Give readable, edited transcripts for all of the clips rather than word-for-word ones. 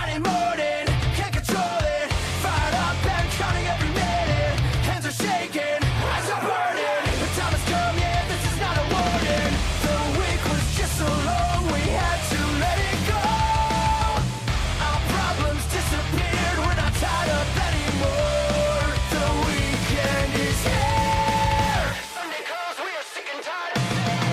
Friday morning, can't control it. Fired up and counting every minute. Hands are shaking, eyes are burning. The time has come, yeah, this is not a warning. The week was just so long, we had to let it go. Our problems disappeared, we're not tied up anymore. The weekend is here. Sunday calls, we are sick and tired of it.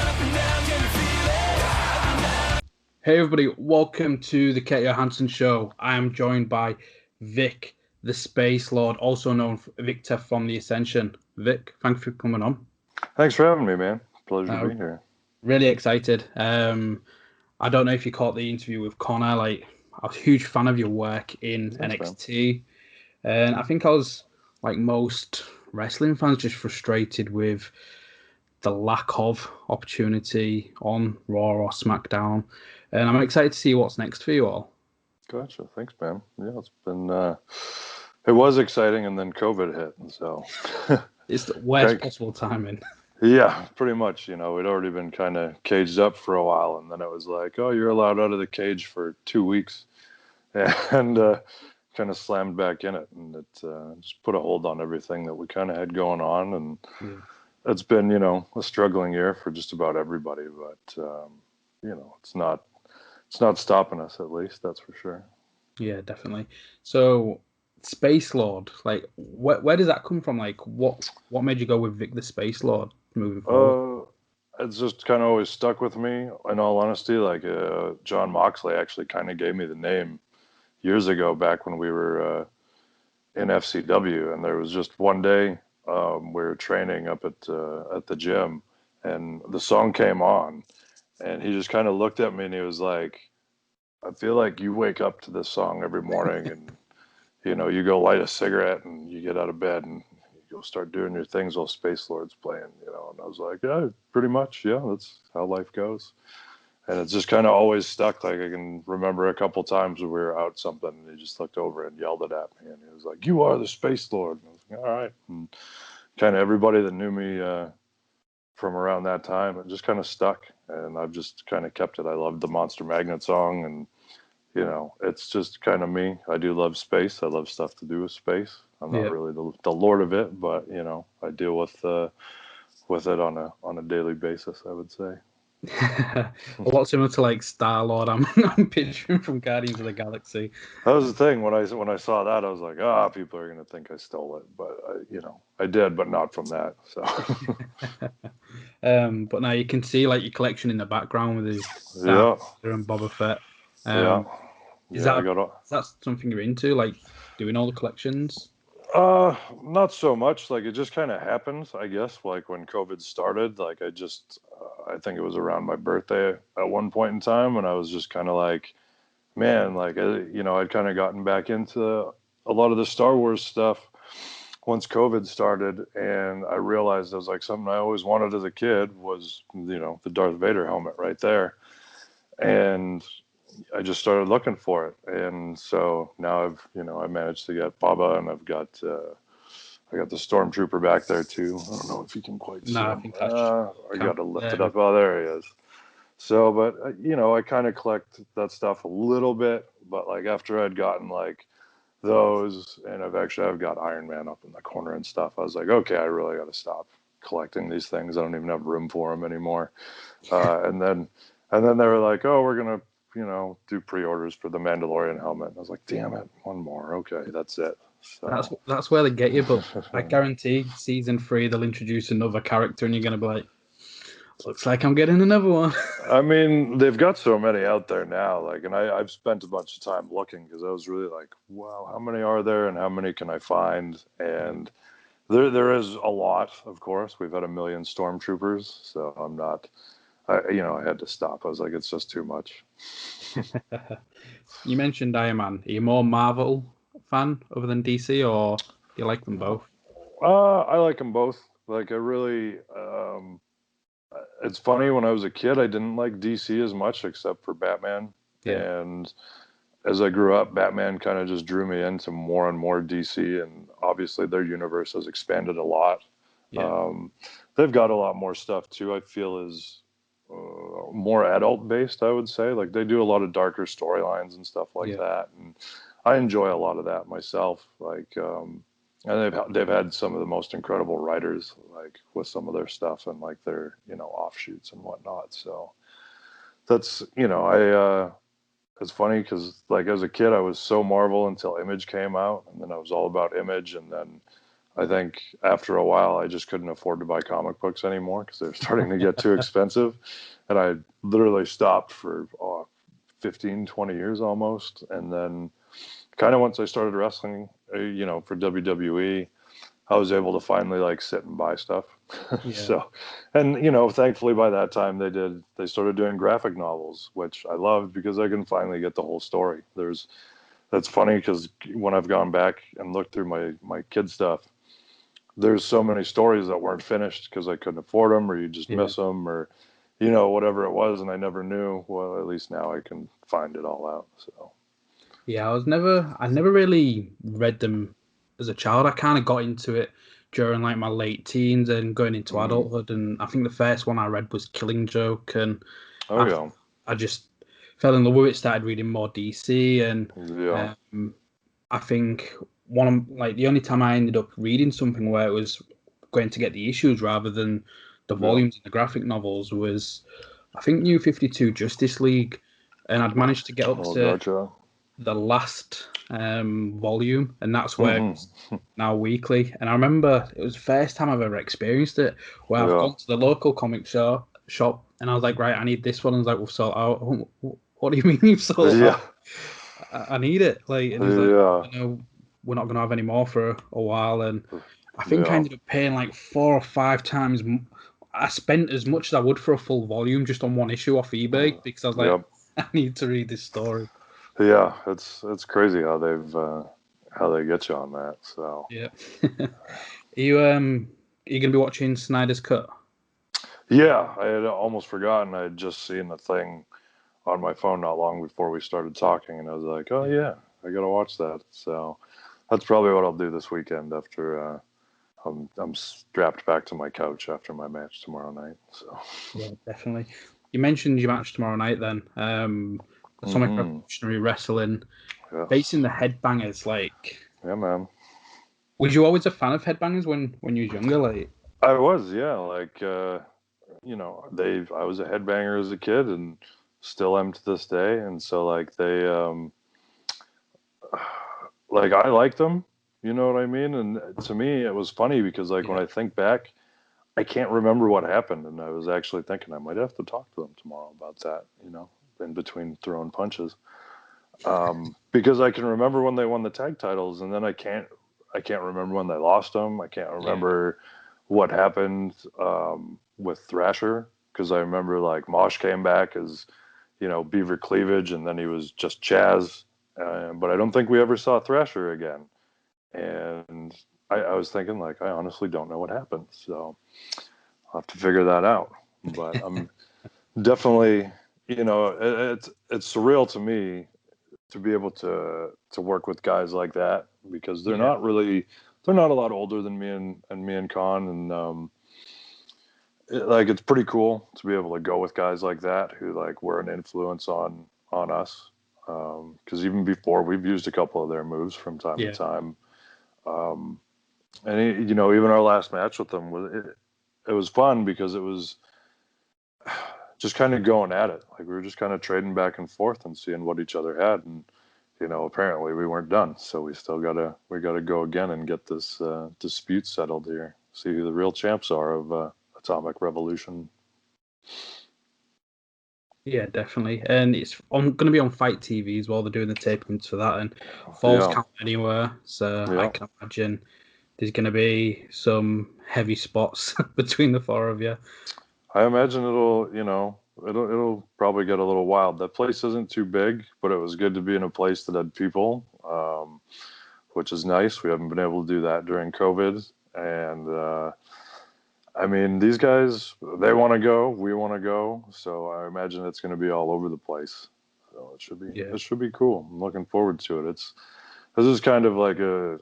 Up and down, can you feel it? Up and down. Hey everybody, welcome to the Johansson show. I am joined by Vic, the Spacelord, also known as Viktor from The Ascension. Vic, thanks for coming on. Thanks for having me, man. Pleasure to be here. Really excited. I don't know if you caught the interview with Connor. I was a huge fan of your work in NXT. And I think I was, like most wrestling fans, just frustrated with the lack of opportunity on Raw or Smackdown. And I'm excited to see what's next for you all. Gotcha. Thanks, man. Yeah, it's been, it was exciting, and then COVID hit, and so. It's the worst possible timing. Yeah, pretty much. You know, we'd already been kind of caged up for a while, and then it was like, oh, you're allowed out of the cage for 2 weeks, and kind of slammed back in it, and it just put a hold on everything that we kind of had going on, and it's been, you know, a struggling year for just about everybody, but you know, it's not stopping us, at least, that's for sure. Yeah, definitely. So, Spacelord, like, where does that come from? Like, what made you go with Vic the Spacelord moving forward? It's just kind of always stuck with me, in all honesty. Like, John Moxley actually kind of gave me the name years ago, back when we were in FCW, and there was just one day we were training up at the gym, and the song came on, and he just kind of looked at me and he was like, I feel like you wake up to this song every morning, and you know, you go light a cigarette and you get out of bed and you go start doing your things while Spacelord's playing, you know. And I was like, yeah, pretty much, yeah, that's how life goes. And it's just kind of always stuck. Like, I can remember a couple times when we were out something, and he just looked over and yelled it at me, and he was like, "You are the Spacelord." And I was like, all right. And kind of everybody that knew me from around that time, it just kind of stuck, and I've just kind of kept it. I loved the Monster Magnet song, and you know, it's just kind of me. I do love space. I love stuff to do with space. I'm not really the lord of it, but you know, I deal with it on a daily basis, I would say. A lot similar to like Star-Lord. I'm picturing from Guardians of the Galaxy. That was the thing when I saw that, I was like, people are gonna think I stole it, but you know, I did, but not from that. So. But now you can see like your collection in the background with his Darth Vader and Boba Fett. Is that something you're into, like doing all the collections? Not so much. Like, it just kind of happened, I guess. Like, when COVID started, like, I think it was around my birthday at one point in time, and I was just kind of like, man, like, you know, I'd kind of gotten back into a lot of the Star Wars stuff once COVID started, and I realized it was like something I always wanted as a kid was, you know, the Darth Vader helmet right there. And I just started looking for it, and so now I managed to get Baba, and I got the Stormtrooper back there too. I don't know if you can quite see him. I think I got to lift it up. Oh, there he is. So, but you know, I kind of collect that stuff a little bit, but like after I'd gotten like those, and I've got Iron Man up in the corner and stuff, I was like, okay, I really got to stop collecting these things. I don't even have room for them anymore. And then they were like, oh, we're gonna, you know, do pre-orders for the Mandalorian helmet. And I was like, damn it, one more. Okay, that's it. So. That's where they get you, but I guarantee season 3 they'll introduce another character and you're gonna be like, looks like I'm getting another one. I mean, they've got so many out there now, like, and I've spent a bunch of time looking because I was really like, wow, how many are there and how many can I find? And there is a lot, of course. We've had 1 million Stormtroopers, so I'm not. I had to stop. I was like, it's just too much. You mentioned Iron Man. Are you more Marvel fan other than DC, or do you like them both? I like them both. Like, I really, it's funny, when I was a kid, I didn't like DC as much, except for Batman. Yeah. And as I grew up, Batman kind of just drew me into more and more DC, and obviously their universe has expanded a lot. Yeah. They've got a lot more stuff too, I feel, is more adult based, I would say. Like they do a lot of darker storylines and stuff like that, and I enjoy a lot of that myself. Like, and they've had some of the most incredible writers, like with some of their stuff and like their offshoots and whatnot. So that's it's funny because like as a kid I was so Marvel until Image came out, and then I was all about Image, and then I think after a while I just couldn't afford to buy comic books anymore because they're starting to get too expensive, and I literally stopped for 15, 20 years almost, and then kind of once I started wrestling, for WWE, I was able to finally like sit and buy stuff. So, and thankfully by that time they started doing graphic novels, which I loved because I can finally get the whole story. That's funny because when I've gone back and looked through my kid stuff, there's so many stories that weren't finished because I couldn't afford them, or you just miss them, or whatever it was, and I never knew. Well, at least now I can find it all out. So yeah, I never really read them as a child. I kind of got into it during like my late teens and going into adulthood, and I think the first one I read was Killing Joke, and I just fell in love with it. Started reading more DC, and I think the only time I ended up reading something where it was going to get the issues rather than the volumes in the graphic novels was, I think, New 52 Justice League, and I'd managed to get up to the last volume, and that's where it's now weekly. And I remember it was the first time I've ever experienced it, where I've gone to the local comic shop, and I was like, right, I need this one. And I was like, we've sold out. What do you mean you've sold out? I need it. Like, and he's like, we're not going to have any more for a while. And I think I ended up paying like 4 or 5 times. I spent as much as I would for a full volume just on one issue off eBay because I was like, I need to read this story. Yeah, it's crazy how they get you on that. So are you gonna be watching Snyder's Cut? Yeah, I had almost forgotten. I had just seen the thing on my phone not long before we started talking, and I was like, oh yeah, I gotta watch that. So that's probably what I'll do this weekend after I'm strapped back to my couch after my match tomorrow night. So yeah, definitely. You mentioned your match tomorrow night then. Atomic Revolutionary Wrestling, facing the Headbangers. Like, yeah, man. Was you always a fan of Headbangers when you was younger? Like, I was, yeah. Like, I was a headbanger as a kid, and still am to this day. And so, like, they, like, I liked them. You know what I mean? And to me, it was funny because, like, when I think back, I can't remember what happened, and I was actually thinking I might have to talk to them tomorrow about that. In between throwing punches, because I can remember when they won the tag titles, and then I can't remember when they lost them. I can't remember what happened with Thrasher, because I remember like Mosh came back as Beaver Cleavage, and then he was just Chaz, but I don't think we ever saw Thrasher again. And I was thinking, like, I honestly don't know what happened, so I'll have to figure that out. But I'm definitely, it's surreal to me to be able to work with guys like that, because they're not a lot older than me and Con, and it's pretty cool to be able to go with guys like that who like were an influence on us, because even before, we've used a couple of their moves from time to time, and even our last match with them it was fun because it was just kind of going at it. Like, we were just kind of trading back and forth and seeing what each other had. And, apparently we weren't done. So we gotta go again and get this dispute settled here. See who the real champs are of Atomic Revolution. Yeah, definitely. And it's going to be on Fight TV as well. They're doing the tapings for that, and falls count anywhere. So I can imagine there's going to be some heavy spots between the 4 of you. I imagine it'll probably get a little wild. That place isn't too big, but it was good to be in a place that had people, which is nice. We haven't been able to do that during COVID. And I mean, these guys, they want to go, we want to go. So I imagine it's going to be all over the place. So it should be cool. I'm looking forward to it. This is kind of like a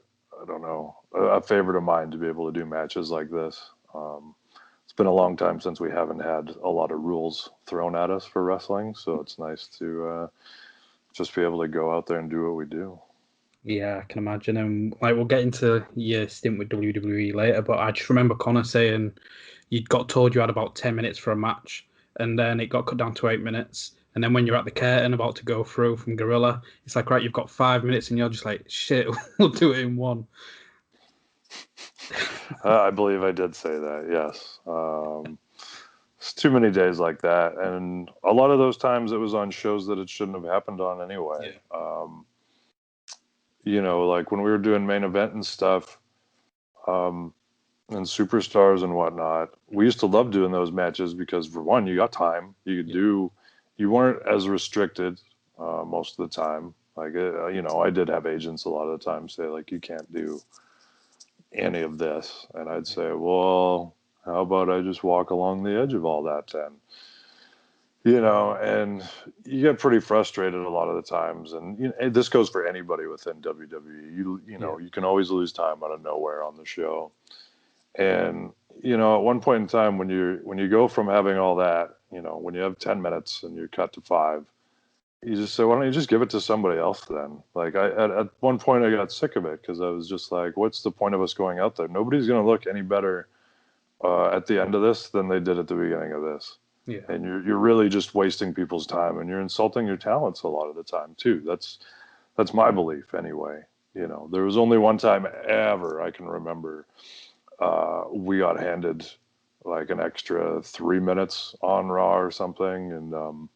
favorite of mine to be able to do matches like this. it's been a long time since we haven't had a lot of rules thrown at us for wrestling. So it's nice to just be able to go out there and do what we do. Yeah, I can imagine. And like, we'll get into your stint with WWE later, but I just remember Connor saying you got told you had about 10 minutes for a match, and then it got cut down to 8 minutes. And then when you're at the curtain about to go through from Gorilla, it's like, right, you've got 5 minutes, and you're just like, shit, we'll do it in one. I believe I did say that, yes. It's too many days like that. And a lot of those times it was on shows that it shouldn't have happened on anyway. Yeah. You know, like when we were doing main event and stuff, and superstars and whatnot, we used to love doing those matches because, for one, you got time. You could do, you weren't as restricted most of the time. Like, you know, I did have agents a lot of the time say, like, you can't do any of this. And I'd say, well, how about I just walk along the edge of all that then? You know, and you get pretty frustrated a lot of the times. And you know, this goes for anybody within WWE. You know, you can always lose time out of nowhere on the show. And you know, at one point in time, when you go from having all that, you know, when you have 10 minutes and you're cut to 5, you just say, why don't you just give it to somebody else then? Like at one point I got sick of it because I was just like, what's the point of us going out there? Nobody's going to look any better at the end of this than they did at the beginning of this. Yeah. And you're really just wasting people's time, and you're insulting your talents a lot of the time too. That's my belief anyway. You know, there was only one time ever I can remember we got handed like an extra 3 minutes on Raw or something, and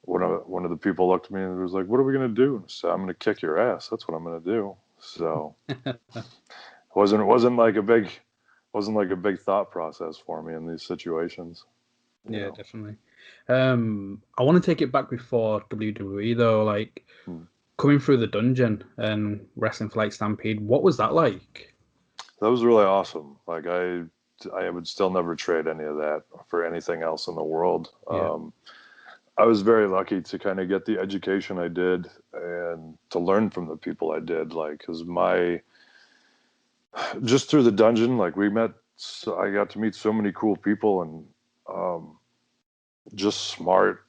one of the people looked at me and was like, "What are we gonna do?" So I'm gonna kick your ass. That's what I'm gonna do. So wasn't like a big thought process for me in these situations. Yeah, definitely. I want to take it back before WWE though, like coming through the dungeon and wrestling for like Stampede. What was that like? That was really awesome. Like I would still never trade any of that for anything else in the world. Yeah. I was very lucky to kind of get the education I did and to learn from the people I did. Like, cause just through the dungeon, like I got to meet so many cool people and, just smart,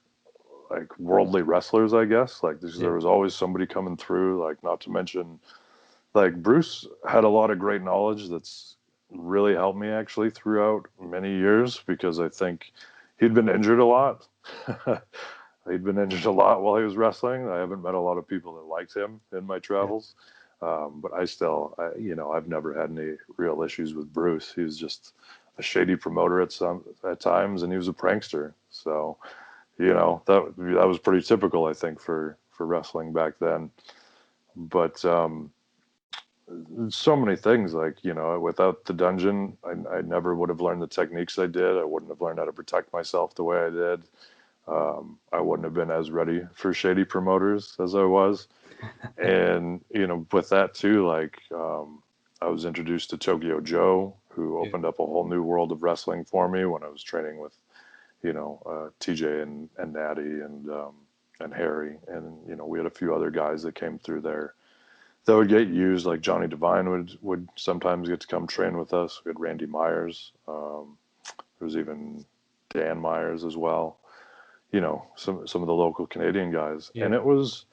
like worldly wrestlers, I guess. Like there was always somebody coming through, like not to mention like Bruce had a lot of great knowledge that's really helped me actually throughout many years because I think he'd been injured a lot. He'd been injured a lot while he was wrestling. I haven't met a lot of people that liked him in my travels. But you know, I've never had any real issues with Bruce. He was just a shady promoter at times, and he was a prankster. So, you know, that was pretty typical, I think, for wrestling back then. But so many things, like, you know, without the dungeon, I never would have learned the techniques I did. I wouldn't have learned how to protect myself the way I did. I wouldn't have been as ready for shady promoters as I was. And, you know, with that too, like, I was introduced to Tokyo Joe, who opened up a whole new world of wrestling for me when I was training with, you know, TJ and Natty and Harry. And, you know, we had a few other guys that came through there that would get used, like Johnny Devine would sometimes get to come train with us. We had Randy Myers. There was even Dan Myers as well. You know, some of the local Canadian guys. And it was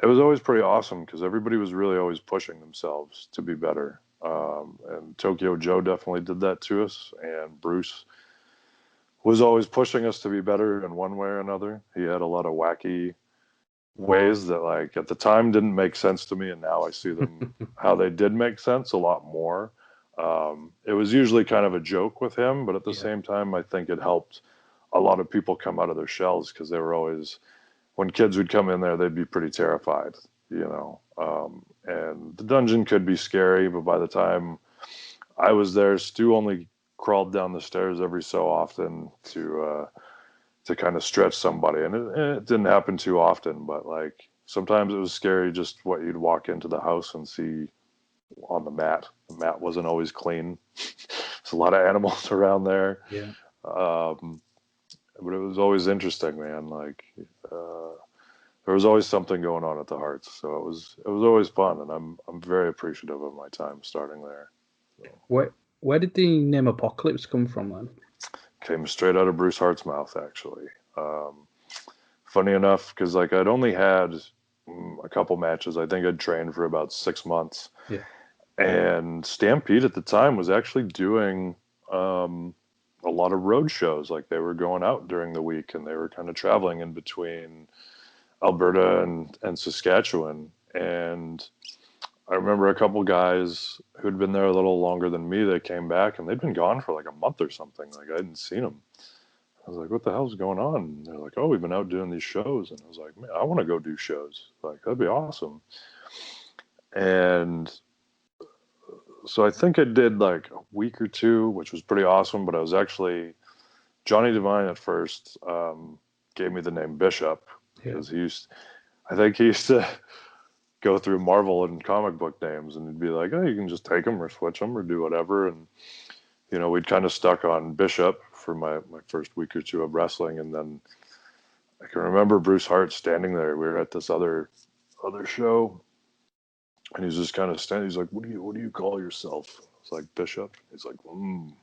always pretty awesome because everybody was really always pushing themselves to be better. And Tokyo Joe definitely did that to us. And Bruce was always pushing us to be better in one way or another. He had a lot of wacky ways that, like, at the time didn't make sense to me, and now I see them how they did make sense a lot more. It was usually kind of a joke with him, but at the same time, I think it helped a lot of people come out of their shells because they were always, when kids would come in there, they'd be pretty terrified, you know. And the dungeon could be scary, but by the time I was there, Stu only crawled down the stairs every so often to kind of stretch somebody, and it didn't happen too often, but like sometimes it was scary just what you'd walk into the house and see on the mat. The mat wasn't always clean. There's a lot of animals around there. But it was always interesting, man. Like there was always something going on at the Hearts, so it was always fun, and I'm very appreciative of my time starting there. So. Where did the name Apocalypse come from then? Came straight out of Bruce Hart's mouth, actually. Funny enough, because like I'd only had a couple matches. I think I'd trained for about 6 months. Yeah. And Stampede at the time was actually doing a lot of road shows. Like they were going out during the week and they were kind of traveling in between Alberta and Saskatchewan. And I remember a couple guys who'd been there a little longer than me. They came back and they'd been gone for like a month or something. Like I hadn't seen them. I was like, what the hell's going on? And they're like, oh, we've been out doing these shows. And I was like, man, I want to go do shows. Like, that'd be awesome. And so I think I did like a week or two, which was pretty awesome. But I was actually, Johnny Devine at first gave me the name Bishop because I think he used to go through Marvel and comic book names and he'd be like, oh, you can just take them or switch them or do whatever. And, you know, we'd kind of stuck on Bishop for my first week or two of wrestling. And then I can remember Bruce Hart standing there. We were at this other show and he's just kind of standing. He's like, what do you call yourself? It's like Bishop. He's like, And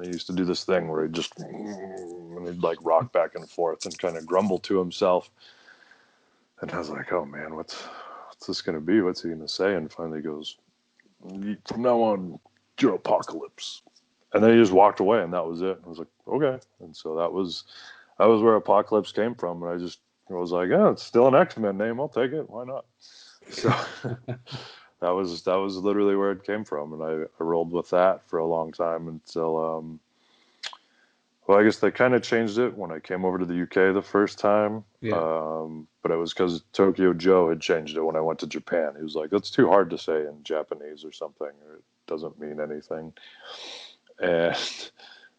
he used to do this thing where he'd just, and he'd like rock back and forth and kind of grumble to himself. And I was like, oh man, what's this going to be? What's he going to say? And finally he goes, from now on, you're Apocalypse. And then he just walked away and that was it. I was like, okay. And so that was where Apocalypse came from. And I was like, yeah, it's still an X-Men name. I'll take it. Why not? So that was literally where it came from. And I rolled with that for a long time until, well, I guess they kind of changed it when I came over to the UK the first time. Yeah. But it was because Tokyo Joe had changed it when I went to Japan. He was like, that's too hard to say in Japanese or something. Or it doesn't mean anything. And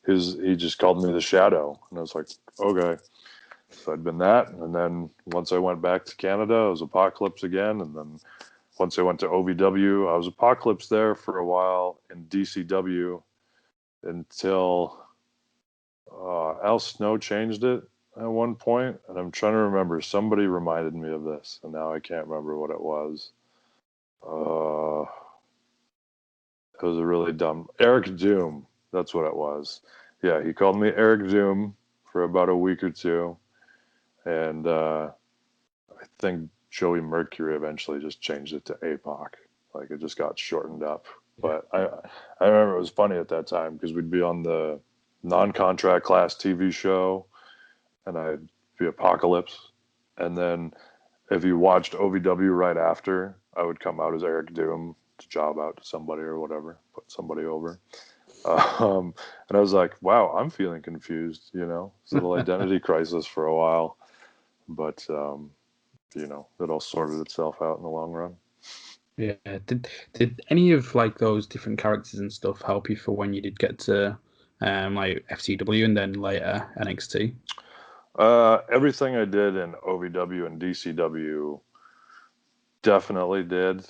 he just called me the Shadow. And I was like, okay. So I'd been that. And then once I went back to Canada, I was Apocalypse again. And then once I went to OVW, I was Apocalypse there for a while in DCW until Al Snow changed it at one point. And I'm trying to remember. Somebody reminded me of this. And now I can't remember what it was. It was a really dumb... Eric Doom. That's what it was. Yeah, he called me Eric Doom for about a week or two. And I think Joey Mercury eventually just changed it to APOC. Like, it just got shortened up. But I remember it was funny at that time because we'd be on the non-contract class TV show and I'd be Apocalypse. And then if you watched OVW right after, I would come out as Eric Doom to job out to somebody or whatever, put somebody over. And I was like, wow, I'm feeling confused, you know, it's a little identity crisis for a while, but, you know, it all sorted itself out in the long run. Yeah. Did any of like those different characters and stuff help you for when you did get to like FCW and then later NXT? Everything I did in OVW and DCW definitely did.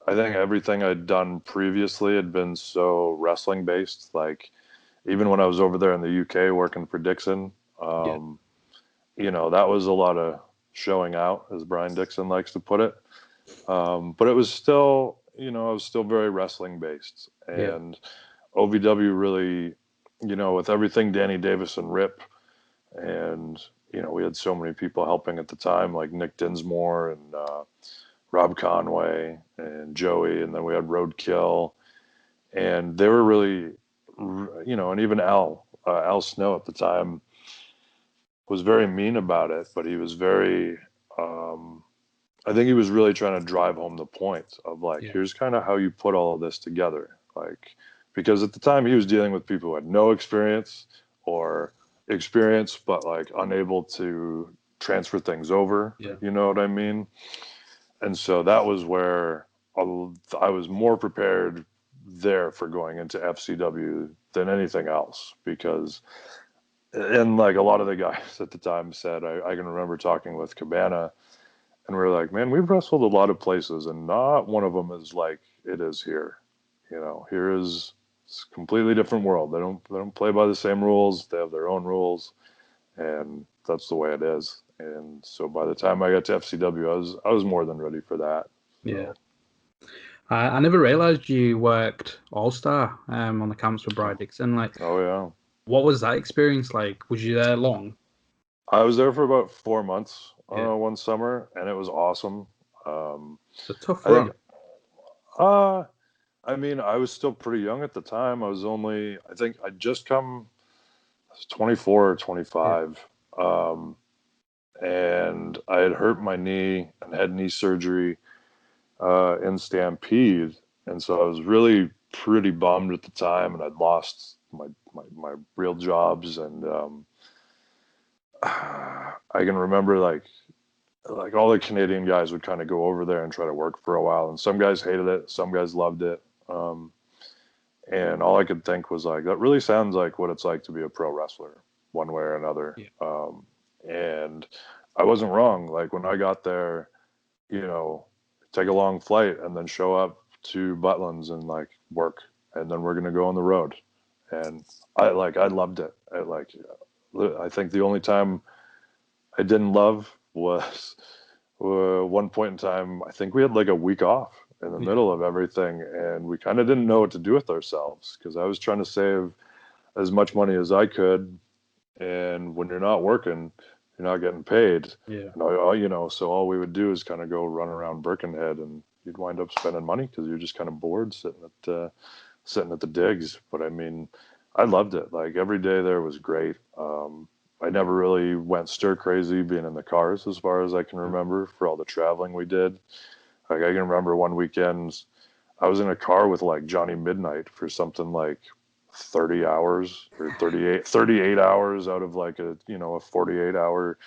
I think everything I'd done previously had been so wrestling based. Like even when I was over there in the UK working for Dixon, you know, that was a lot of showing out, as Brian Dixon likes to put it. But it was still, you know, I was still very wrestling based. And OVW really, you know, with everything Danny Davis and Rip, and, you know, we had so many people helping at the time, like Nick Dinsmore and Rob Conway and Joey, and then we had Roadkill, and they were really, you know, and even Al Snow at the time was very mean about it, but he was very, I think he was really trying to drive home the point of like, here's kind of how you put all of this together. Like, because at the time he was dealing with people who had no experience or experience, but like unable to transfer things over. You know what I mean? And so that was where I was more prepared there for going into FCW than anything else, because, and like a lot of the guys at the time said, I can remember talking with Cabana, and we were like, man, we've wrestled a lot of places, and not one of them is like it is here. You know, here is it's a completely different world. They don't play by the same rules. They have their own rules, and that's the way it is. And so by the time I got to FCW, I was more than ready for that. So. Yeah. I never realized you worked All Star on the camps for Brian Dixon. Like, Oh yeah. what was that experience like? Was you there long? I was there for about 4 months Yeah, one summer, and it was awesome. it's a tough I think, run. uh, I mean, I was still pretty young at the time. I think I'd just come, I was 24 or Yeah, 25, and I had hurt my knee and had knee surgery in Stampede, and so I was really pretty bummed at the time, and I'd lost my real jobs, and I can remember like all the Canadian guys would kind of go over there and try to work for a while, and some guys hated it, some guys loved it, and all I could think was like, that really sounds like what it's like to be a pro wrestler, one way or another. yeah, And I wasn't wrong. Like when I got there, you know, take a long flight and then show up to Butlins and like work, and then we're gonna go on the road. And I loved it. I think the only time I didn't love was one point in time. I think we had like a week off in the yeah, middle of everything, and we kind of didn't know what to do with ourselves because I was trying to save as much money as I could. And when you're not working, you're not getting paid. yeah, And so all we would do is kind of go run around Birkenhead, and you'd wind up spending money because you're just kind of bored sitting at the digs. But I mean, I loved it. Like every day there was great. I never really went stir crazy being in the cars as far as I can remember for all the traveling we did. Like I can remember one weekend I was in a car with like Johnny Midnight for something like 30 hours or 38 hours out of like a 48 hour,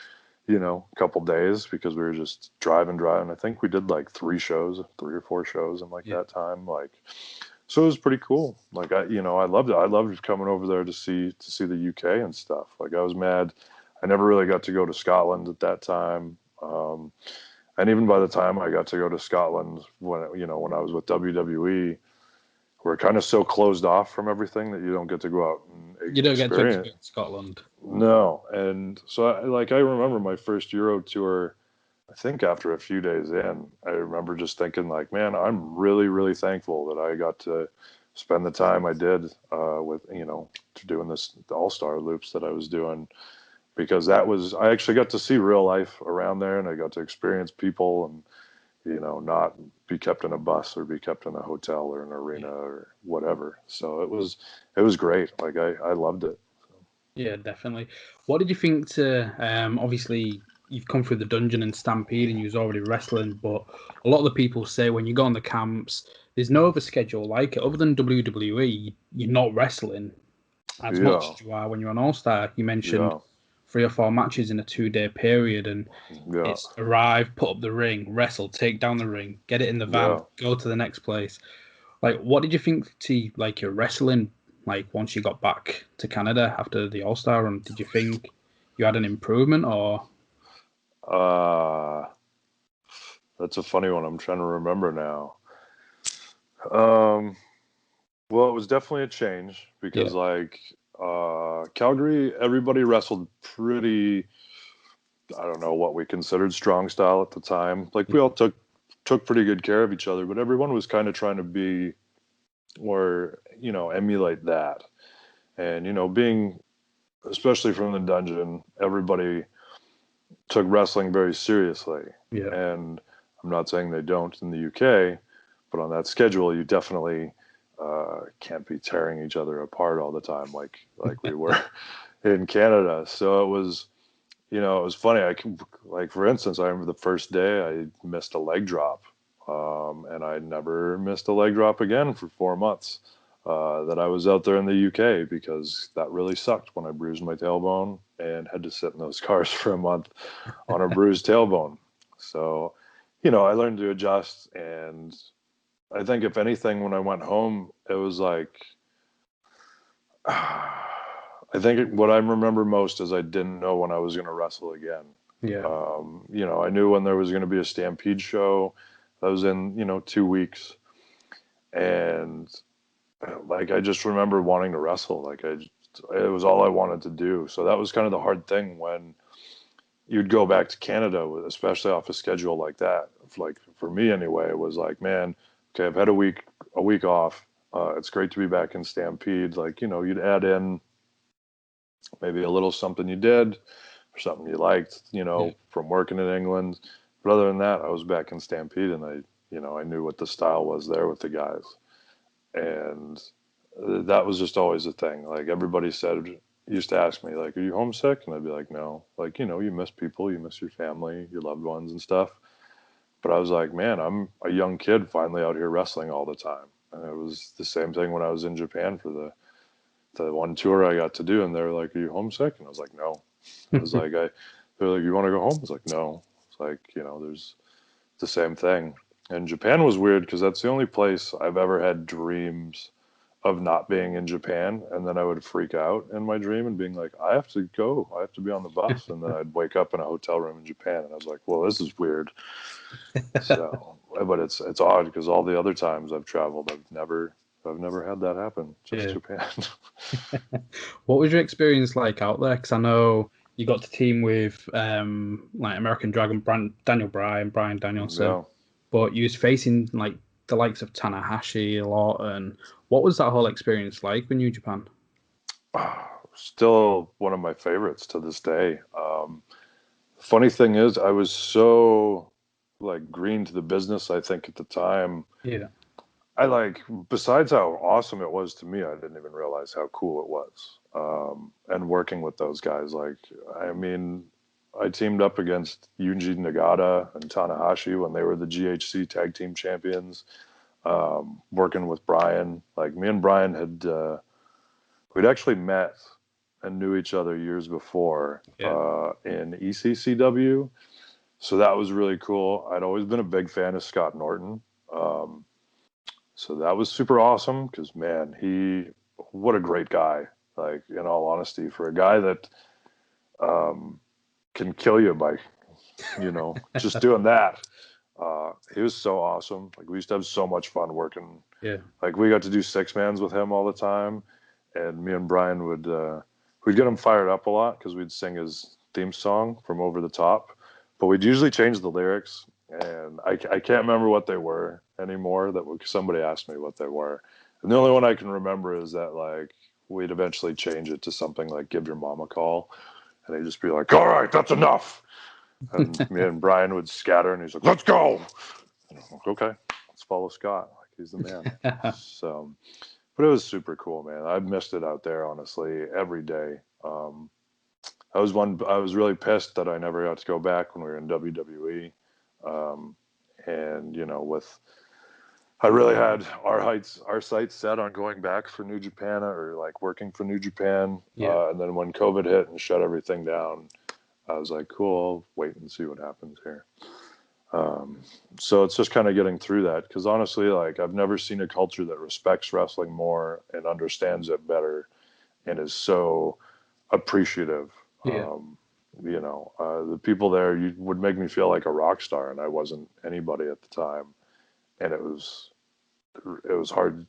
couple days because we were just driving. I think we did like 3 or 4 shows in like yeah, that time. Like, so it was pretty cool. Like I loved it. I loved coming over there to see the UK and stuff. Like I was mad. I never really got to go to Scotland at that time. And even by the time I got to go to Scotland when I was with WWE, we're kind of so closed off from everything that you don't get to go out and you don't get to experience. experience Scotland. No, and so I remember my first Euro tour. I think after a few days in, I remember just thinking like, man, I'm really really thankful that I got to spend the time I did with doing this All Star loops that I was doing because I actually got to see real life around there and I got to experience people and not be kept in a bus or be kept in a hotel or an arena or whatever. So it was great. Like I loved it. Yeah, definitely. What did you think to obviously you've come through the dungeon and Stampede and you was already wrestling, but a lot of the people say when you go on the camps, there's no other schedule like it. Other than WWE, you're not wrestling as much Yeah, as you are when you're on All Star. You mentioned yeah, 3 or 4 matches in a 2-day period, and yeah, it's arrive, put up the ring, wrestle, take down the ring, get it in the van, yeah. go to the next place. Like, what did you think to like your wrestling? Like once you got back to Canada after the All Star run, did you think you had an improvement or? Uh, that's a funny one. I'm trying to remember now. Um, well, it was definitely a change Yeah, because like Calgary, everybody wrestled pretty. I don't know what we considered strong style at the time. Like we all took pretty good care of each other, but everyone was kind of trying to be or emulate that. And being especially from the dungeon, everybody took wrestling very seriously. yeah, And I'm not saying they don't in the UK, but on that schedule, you definitely can't be tearing each other apart all the time like we were in Canada. So it was funny. Like for instance, I remember the first day I missed a leg drop, and I never missed a leg drop again for 4 months. That I was out there in the UK because that really sucked when I bruised my tailbone and had to sit in those cars for a month on a bruised tailbone. So, I learned to adjust. And I think, if anything, when I went home, it was like, I think what I remember most is I didn't know when I was going to wrestle again. yeah, I knew when there was going to be a Stampede show. That was in, 2 weeks. And like I just remember wanting to wrestle. It was all I wanted to do. So that was kind of the hard thing when you'd go back to Canada, especially off a schedule like that. Like for me anyway, it was like, man, okay, I've had a week off. It's great to be back in Stampede. Like, you'd add in maybe a little something you did or something you liked, from working in England. But other than that, I was back in Stampede, and I knew what the style was there with the guys. And that was just always a thing. Like, everybody used to ask me, like, are you homesick? And I'd be like, no. Like, you miss people, you miss your family, your loved ones and stuff. But I was like, man, I'm a young kid finally out here wrestling all the time. And it was the same thing when I was in Japan for the one tour I got to do. And they were like, are you homesick? And I was like, no. I was like, they're like, you want to go home? I was like, no. It's like, there's the same thing. And Japan was weird because that's the only place I've ever had dreams of not being in Japan. And then I would freak out in my dream and being like, I have to go. I have to be on the bus. And then I'd wake up in a hotel room in Japan. And I was like, well, this is weird. So, but it's odd because all the other times I've traveled, I've never had that happen. Just Japan. What was your experience like out there? Because I know you got to team with like American Dragon, Daniel Bryan, Bryan Danielson, Yeah. but you was facing like the likes of Tanahashi a lot. And what was that whole experience like when you were in Japan? Still one of my favorites to this day. Funny thing is, I was so like green to the business, I think, at the time. Yeah. Besides how awesome it was to me, I didn't even realize how cool it was. And working with those guys, I teamed up against Yuji Nagata and Tanahashi when they were the GHC tag team champions. Working with Bryan, like me and Bryan we'd actually met and knew each other years before in ECCW. So that was really cool. I'd always been a big fan of Scott Norton. So that was super awesome because, man, what a great guy. Like, in all honesty, for a guy that can kill you by, just doing that. He was so awesome. Like, we used to have so much fun working. Yeah. Like, we got to do 6-mans with him all the time. And me and Bryan we'd get him fired up a lot because we'd sing his theme song from Over the Top. But we'd usually change the lyrics. And I can't remember what they were anymore. Somebody asked me what they were. And the only one I can remember is that, like, we'd eventually change it to something like Give Your Mom a Call. And he'd just be like, all right, that's enough. And me and Bryan would scatter, and he's like, let's go. And I'm like, okay, let's follow Scott. Like, he's the man. So, but it was super cool, man. I missed it out there, honestly, every day. I was really pissed that I never got to go back when we were in WWE. And I really had our sights set on going back for New Japan or like working for New Japan. And then when COVID hit and shut everything down, I was like, cool, I'll wait and see what happens here. So it's just kind of getting through that because honestly, like, I've never seen a culture that respects wrestling more and understands it better and is so appreciative. The people there would make me feel like a rock star, and I wasn't anybody at the time. And it was hard.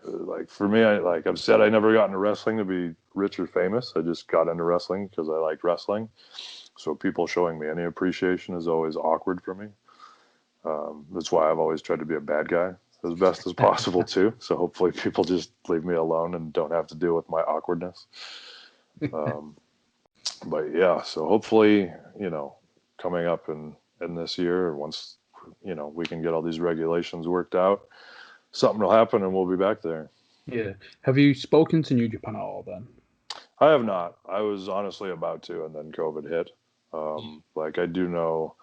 Like, for me, I've said, I never got into wrestling to be rich or famous. I just got into wrestling because I liked wrestling. So people showing me any appreciation is always awkward for me. That's why I've always tried to be a bad guy as best as possible too. So hopefully people just leave me alone and don't have to deal with my awkwardness. But yeah, so hopefully, coming up in this year, once, we can get all these regulations worked out, something will happen and we'll be back there. Yeah. Have you spoken to New Japan at all then? I have not. I was honestly about to, and then COVID hit. Like, I do know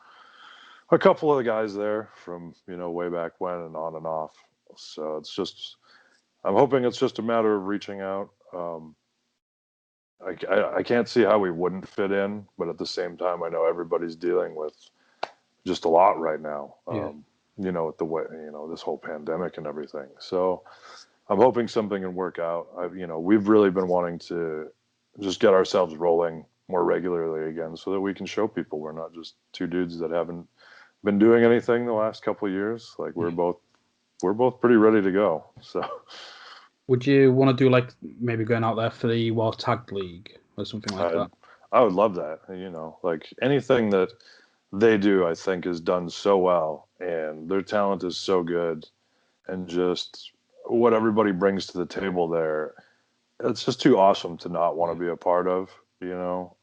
a couple of the guys there from, way back when and on and off. So I'm hoping it's just a matter of reaching out. I can't see how we wouldn't fit in, but at the same time, I know everybody's dealing with just a lot right now. With the way, this whole pandemic and everything. So I'm hoping something can work out. We've really been wanting to just get ourselves rolling more regularly again so that we can show people we're not just two dudes that haven't been doing anything the last couple of years. Like, we're both pretty ready to go. So would you want to do, like, maybe going out there for the World Tag League or something like that? I would love that. Like, anything that they do, I think, is done so well, and their talent is so good. and just what everybody brings to the table there. It's just too awesome to not want to be a part of, you know.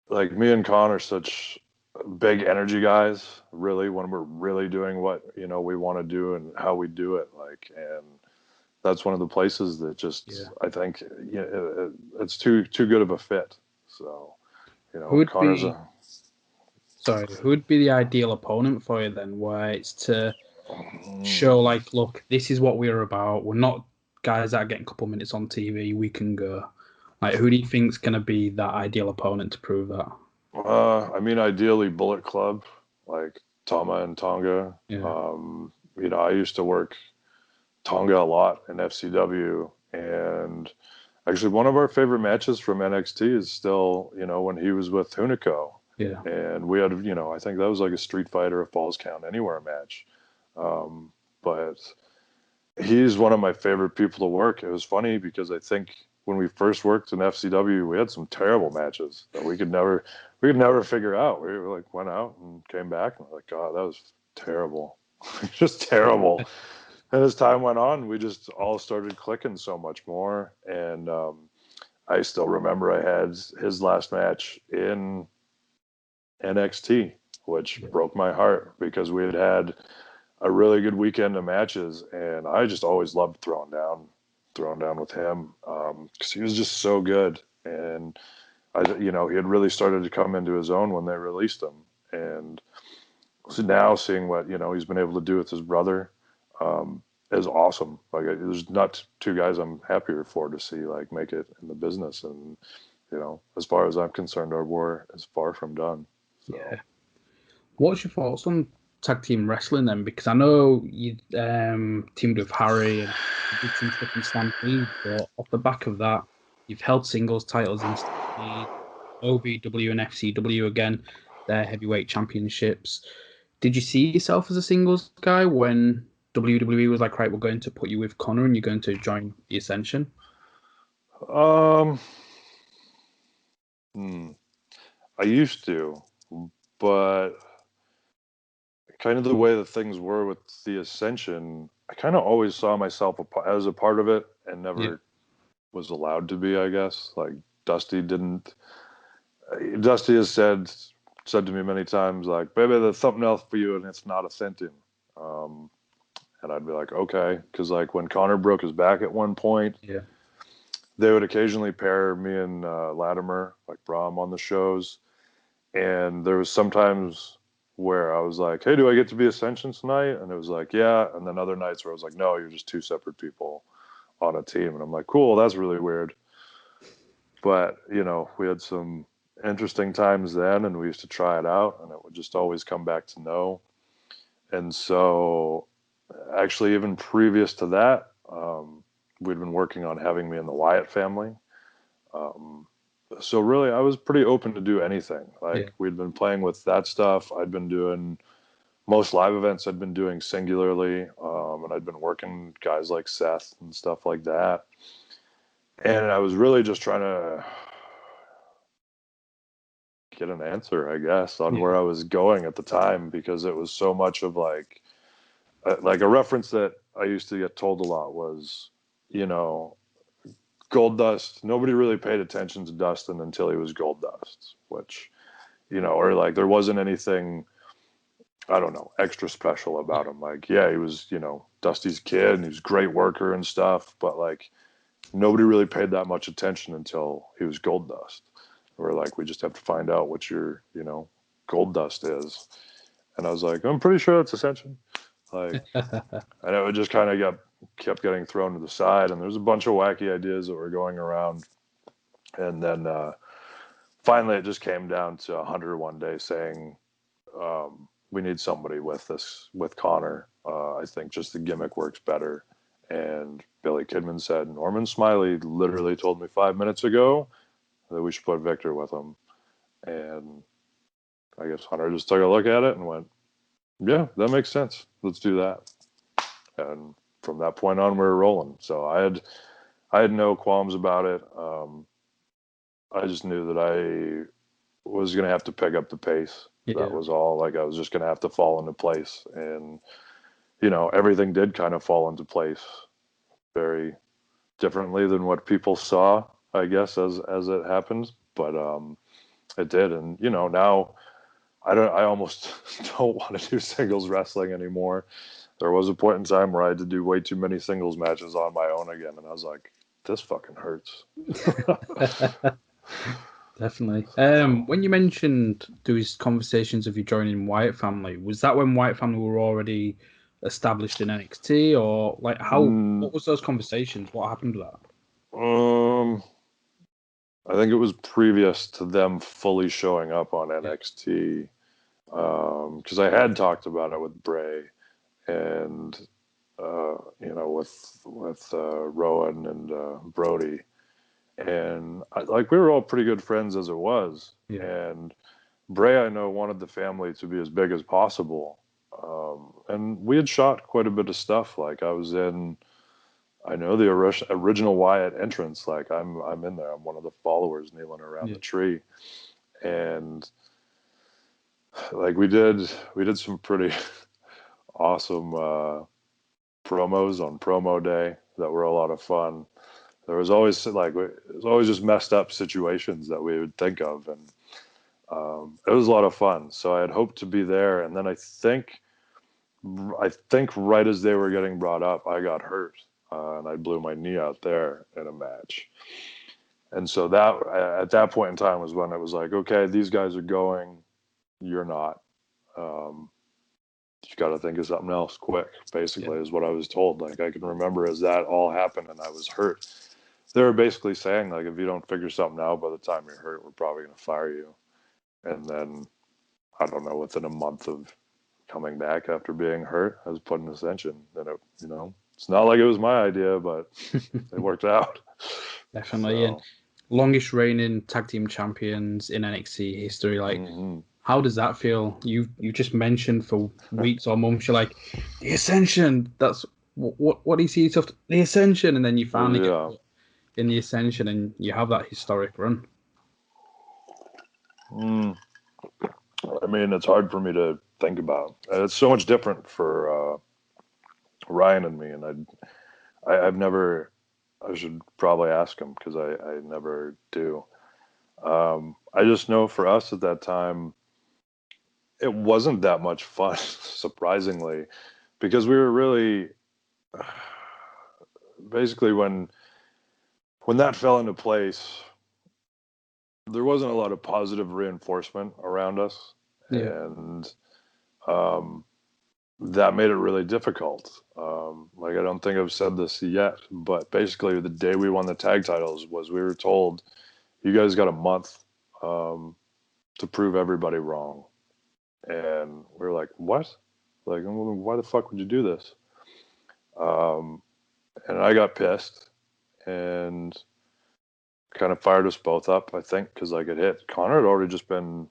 Like me and Con are such big energy guys, really, when we're really doing what, you know, we want to do and how we do it. Like, and that's one of the places that just, I think, it's too good of a fit. So, you know, Connor's who would be the ideal opponent for you then, where it's to show, like, look, this is what we're about. We're not guys that are getting a couple minutes on TV. We can go. Like, who do you think's going to be that ideal opponent to prove that? I mean, ideally Bullet Club, like Tama and Tonga. Yeah. You know, I used to work Tonga a lot in FCW, and actually one of our favorite matches from NXT is still, you know, when he was with Hunico. Yeah. And we had, you know, I think that was like a Street Fighter, a Falls Count Anywhere match. But he's one of my favorite people to work. It was funny because I think when we first worked in FCW, we had some terrible matches that we could never figure out. We were like, went out and came back and we're like, God, that was terrible. Just terrible. And as time went on, we just all started clicking so much more. And I still remember I had his last match in NXT, which broke my heart because we had a really good weekend of matches, and I just always loved throwing down with him because he was just so good. And you know, he had really started to come into his own when they released him, and so now seeing what, you know, he's been able to do with his brother is awesome. Like, there's not two guys I'm happier for to see like make it in the business. And you know, as far as I'm concerned, our war is far from done. So. Yeah. What's your thoughts on tag team wrestling then? Because I know you teamed with Harry and did some stuff in Stampede, but off the back of that, you've held singles titles in Stampede, OVW and FCW again, their heavyweight championships. Did you see yourself as a singles guy when WWE was like, right, we're going to put you with Connor and you're going to join the Ascension? I used to, but kind of the way that things were with the Ascension, I kind of always saw myself as a part of it and never was allowed to be, I guess. Like Dusty has said to me many times, like, baby, there's something else for you and it's not Ascension. And I'd be like, okay. Because like when Connor broke his back at one point, they would occasionally pair me and Latimer, like Brahm, on the shows. And there was sometimes where I was like, hey, do I get to be Ascension tonight? And it was like, yeah. And then other nights where I was like, no, you're just two separate people on a team. And I'm like, cool, that's really weird. But, you know, we had some interesting times then, and we used to try it out, and it would just always come back to no. And so actually, even previous to that, we'd been working on having me in the Wyatt family. So really, I was pretty open to do anything. Like, we'd been playing with that stuff. I'd been doing most live events I'd been doing singularly, and I'd been working guys like Seth and stuff like that. And I was really just trying to get an answer, I guess, on where I was going at the time, because it was so much of like a reference that I used to get told a lot was, you know, Gold Dust. Nobody really paid attention to Dustin until he was Gold Dust, which, you know, or like there wasn't anything, I don't know, extra special about him. Like, yeah, he was, you know, Dusty's kid and he was a great worker and stuff, but like nobody really paid that much attention until he was Gold Dust. We're like, we just have to find out what your, you know, Gold Dust is. And I was like, I'm pretty sure that's Ascension. Like, and it would just kind of kept getting thrown to the side. And there's a bunch of wacky ideas that were going around. And then finally it just came down to Hunter one day saying, we need somebody with Connor. I think just the gimmick works better. And Billy Kidman said, Norman Smiley literally told me 5 minutes ago that we should put Viktor with him. And I guess Hunter just took a look at it and went, yeah, that makes sense. Let's do that. And from that point on, we were rolling. So I had no qualms about it. I just knew that I was going to have to pick up the pace. That was all. Like, I was just going to have to fall into place. And, everything did kind of fall into place very differently than what people saw, I guess, as it happened. But it did, and now I almost don't want to do singles wrestling anymore. There was a point in time where I had to do way too many singles matches on my own again, and I was like, this fucking hurts. Definitely. When you mentioned these conversations of you joining Wyatt Family, was that when Wyatt Family were already established in NXT, or like what was those conversations? What happened to that? I think it was previous to them fully showing up on NXT, because I had talked about it with Bray and with Rowan and Brody, and we were all pretty good friends as it was. And Bray, I know, wanted the family to be as big as possible, and we had shot quite a bit of stuff. Like, I was in, I know, the original Wyatt entrance. Like, I'm in there. I'm one of the followers kneeling around the tree, and like we did some pretty awesome promos on promo day that were a lot of fun. There was always just messed up situations that we would think of, and it was a lot of fun. So I had hoped to be there, and then I think right as they were getting brought up, I got hurt, and I blew my knee out there in a match. And so that at that point in time was when it was like, okay, these guys are going, you're not. You got to think of something else quick, basically, is what I was told. Like, I can remember as that all happened and I was hurt, they were basically saying, like, if you don't figure something out by the time you're hurt, we're probably going to fire you. And then, I don't know, within a month of coming back after being hurt, I was put in Ascension. And it's not like it was my idea, but it worked out. Definitely. And longest reigning tag team champions in NXT history. Like, how does that feel? You just mentioned for weeks or months, you're like, the Ascension. That's what do you see yourself? The Ascension, and then you finally get put in the Ascension, and you have that historic run. I mean, it's hard for me to think about. It's so much different for Ryan and me, and I've never. I should probably ask him, because I never do. I just know for us at that time, it wasn't that much fun, surprisingly, because we were really basically when that fell into place, there wasn't a lot of positive reinforcement around us, and that made it really difficult. Like, I don't think I've said this yet, but basically the day we won the tag titles was we were told, you guys got a month to prove everybody wrong. And we were like, what? Like, why the fuck would you do this? And I got pissed and kind of fired us both up, I think, because like it hit. Connor had already just been,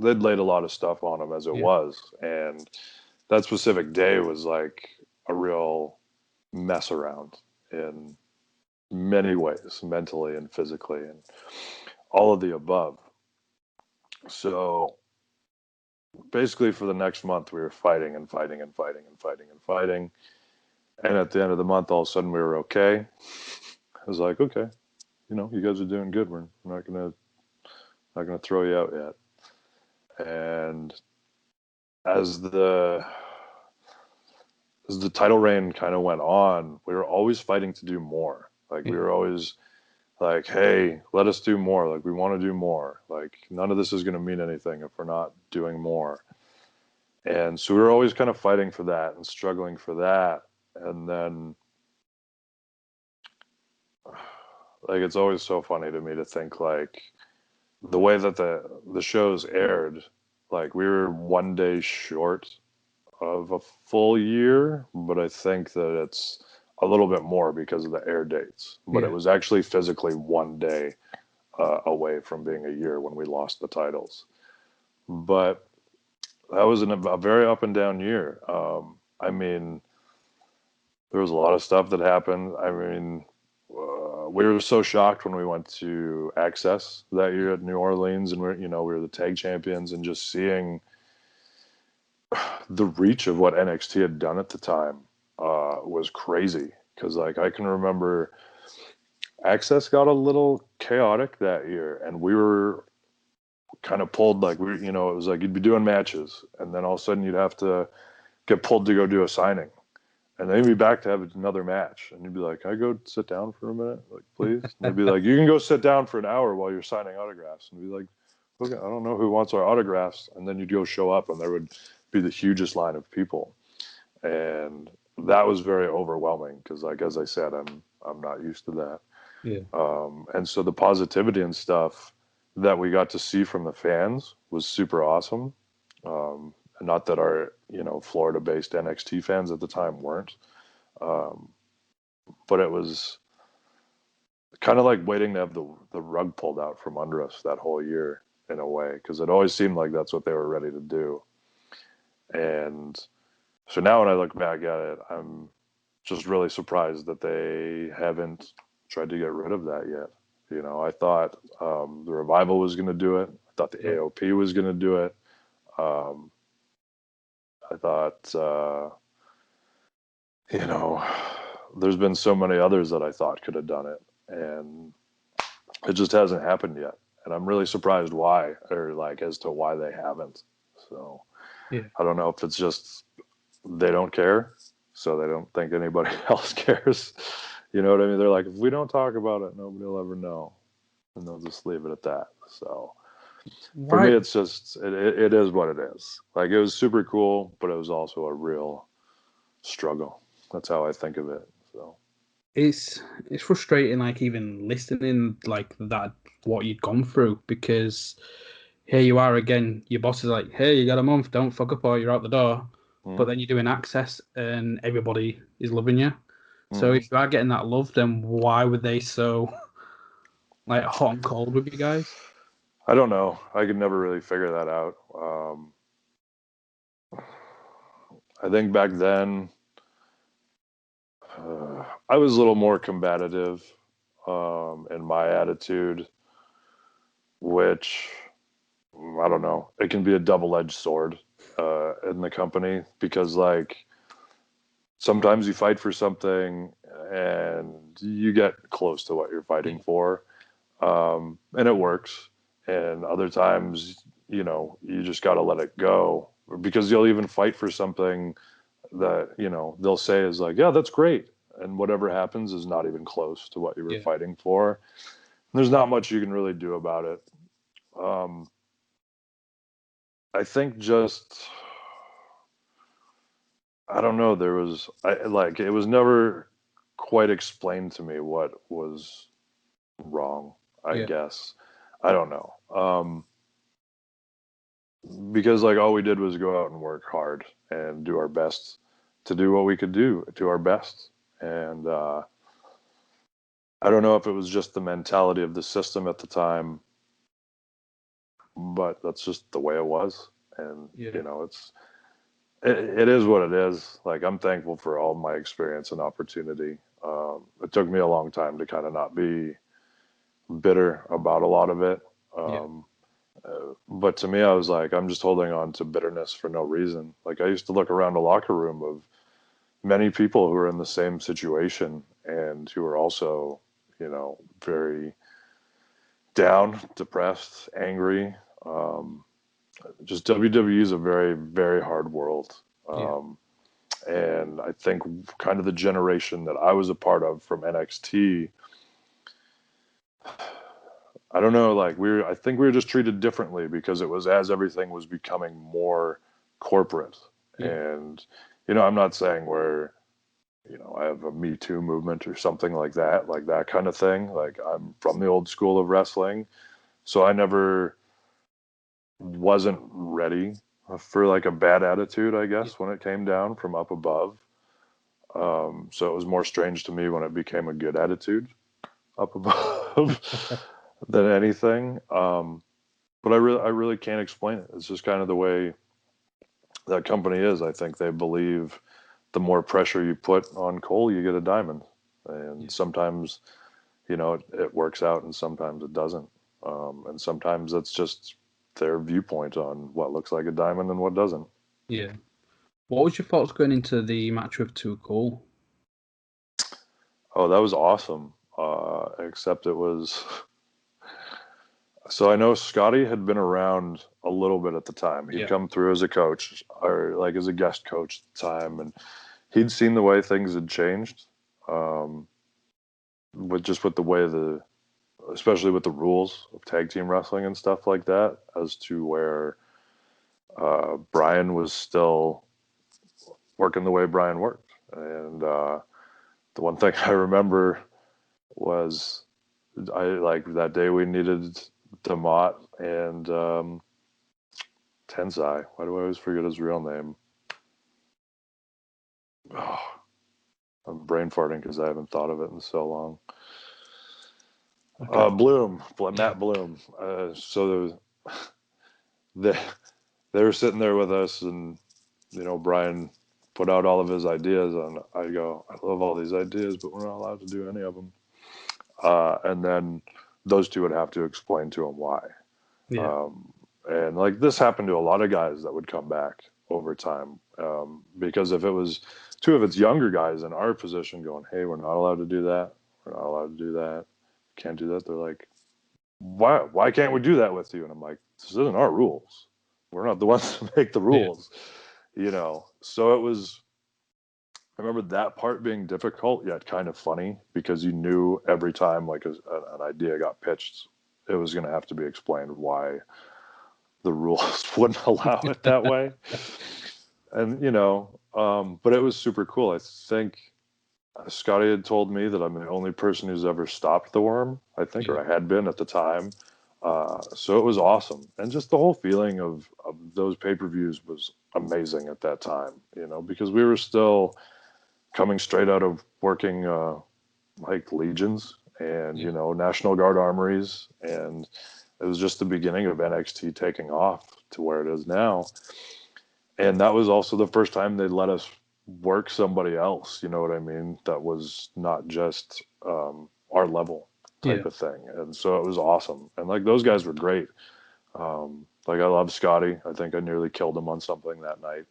they'd laid a lot of stuff on him as it was. And that specific day was like a real mess around in many ways, mentally and physically and all of the above. So basically for the next month, we were fighting and fighting and fighting and fighting and fighting. And at the end of the month, all of a sudden we were okay. I was like, okay, you guys are doing good. We're not gonna throw you out yet. And as the title reign kind of went on, we were always fighting to do more. Like, we were always like, hey, let us do more. Like, we want to do more. Like, none of this is going to mean anything if we're not doing more. And so we were always kind of fighting for that and struggling for that. And then, like, it's always so funny to me to think, like, the way that the shows aired, like, we were one day short of a full year, but I think that it's a little bit more because of the air dates. But it was actually physically one day away from being a year when we lost the titles. But that was a very up and down year. I mean, there was a lot of stuff that happened. I mean, we were so shocked when we went to Access that year at New Orleans, and we were the tag champions, and just seeing the reach of what NXT had done at the time was crazy. Because like I can remember Access got a little chaotic that year, and we were kind of pulled like it was like you'd be doing matches, and then all of a sudden you'd have to get pulled to go do a signing. And then you'd be back to have another match. And you'd be like, can I go sit down for a minute? Like, please? And they'd be like, you can go sit down for an hour while you're signing autographs. And be like, okay, I don't know who wants our autographs. And then you'd go show up, and there would be the hugest line of people. And that was very overwhelming because, like, as I said, I'm not used to that. Yeah. And so the positivity and stuff that we got to see from the fans was super awesome. Not that our, Florida-based NXT fans at the time weren't. But it was kind of like waiting to have the rug pulled out from under us that whole year in a way, because it always seemed like that's what they were ready to do. And so now when I look back at it, I'm just really surprised that they haven't tried to get rid of that yet. I thought the Revival was going to do it. I thought the AOP was going to do it. I thought, there's been so many others that I thought could have done it, and it just hasn't happened yet. And I'm really surprised why, or like as to why they haven't. So I don't know if it's just they don't care, so they don't think anybody else cares. You know what I mean? They're like, if we don't talk about it, nobody will ever know, and they'll just leave it at that. So for me, it's just it is what it is. Like, it was super cool, but it was also a real struggle. That's how I think of it. So it's frustrating, like even listening like that what you'd gone through, because here you are again, your boss is like, hey, you got a month, don't fuck up or you're out the door. But then you're doing Access and everybody is loving you. So if you are getting that love, then why were they so like hot and cold with you guys? I don't know. I could never really figure that out. I think back then I was a little more combative in my attitude, which I don't know. It can be a double-edged sword in the company, because like sometimes you fight for something and you get close to what you're fighting for, and it works. And other times, you just got to let it go, because you'll even fight for something that, they'll say is like, yeah, that's great. And whatever happens is not even close to what you were fighting for. There's not much you can really do about it. I think just, I don't know. It was never quite explained to me what was wrong, I guess. I don't know. Because like all we did was go out and work hard and do our best to do what we could do to our best. And I don't know if it was just the mentality of the system at the time, but that's just the way it was. And it is what it is. Like, I'm thankful for all my experience and opportunity. It took me a long time to kind of not be bitter about a lot of it. But to me, I was like, I'm just holding on to bitterness for no reason. Like, I used to look around a locker room of many people who were in the same situation and who were also, very down, depressed, angry. Just WWE is a very, very hard world. And I think kind of the generation that I was a part of from NXT, I don't know, like I think we were just treated differently because it was as everything was becoming more corporate. And, I'm not saying where, I have a Me Too movement or something like that kind of thing. Like, I'm from the old school of wrestling, so I never wasn't ready for like a bad attitude, I guess, when it came down from up above. So it was more strange to me when it became a good attitude up above than anything. But I really can't explain it. It's just kind of the way that company is. I think they believe the more pressure you put on coal, you get a diamond. And sometimes, it works out and sometimes it doesn't. And sometimes it's just their viewpoint on what looks like a diamond and what doesn't. Yeah. What was your thoughts going into the match with Too Cool? Oh, that was awesome. Except it was. So I know Scotty had been around a little bit at the time. He'd come through as a coach, or like as a guest coach at the time, and he'd seen the way things had changed, with the way especially with the rules of tag team wrestling and stuff like that, as to where Brian was still working the way Brian worked. And the one thing I remember was that day we needed Demott and Tensai. Why do I always forget his real name? Oh, I'm brain farting because I haven't thought of it in so long. Okay. Bloom, Matt Bloom. So they were sitting there with us, and Brian put out all of his ideas, and I go, I love all these ideas, but we're not allowed to do any of them. And then those two would have to explain to him why. Yeah. And like this happened to a lot of guys that would come back over time, because if it was two of its younger guys in our position going, hey, we're not allowed to do that, we're not allowed to do that, can't do that, they're like, why can't we do that with you? And I'm like, this isn't our rules, we're not the ones to make the rules. So it was, I remember that part being difficult yet kind of funny, because you knew every time like an idea got pitched, it was going to have to be explained why the rules wouldn't allow it that way. And but it was super cool. I think Scotty had told me that I'm the only person who's ever stopped the worm, I think, or I had been at the time. So it was awesome. And just the whole feeling of those pay-per-views was amazing at that time, because we were still coming straight out of working like Legions and, National Guard armories. And it was just the beginning of NXT taking off to where it is now. And that was also the first time they let us work somebody else, you know what I mean? That was not just our level type of thing. And so it was awesome. And like those guys were great. Like I love Scotty. I think I nearly killed him on something that night.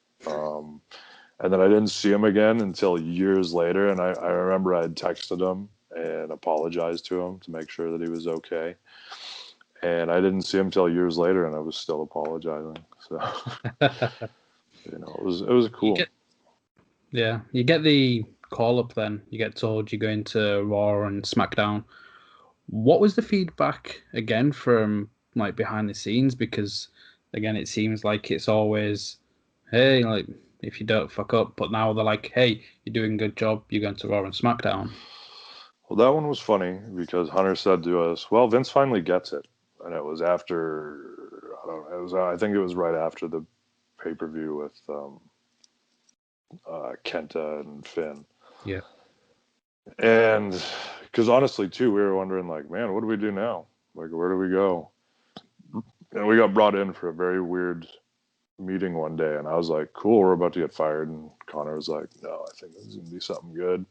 And then I didn't see him again until years later. And I remember I had texted him and apologized to him to make sure that he was okay. And I didn't see him till years later, and I was still apologizing. So, it was cool. You get the call up then. You get told you're going to Raw and SmackDown. What was the feedback again from like behind the scenes? Because again, it seems like it's always, hey, like if you don't fuck up. But now they're like, hey, you're doing a good job. You're going to Raw and SmackDown. Well, that one was funny because Hunter said to us, well, Vince finally gets it. And it was after, I think it was right after the pay-per-view with Kenta and Finn. Yeah. And because honestly, too, we were wondering, like, man, what do we do now? Like, where do we go? And we got brought in for a very weird meeting one day. And I was like, cool, we're about to get fired. And Connor was like, no, I think this is going to be something good.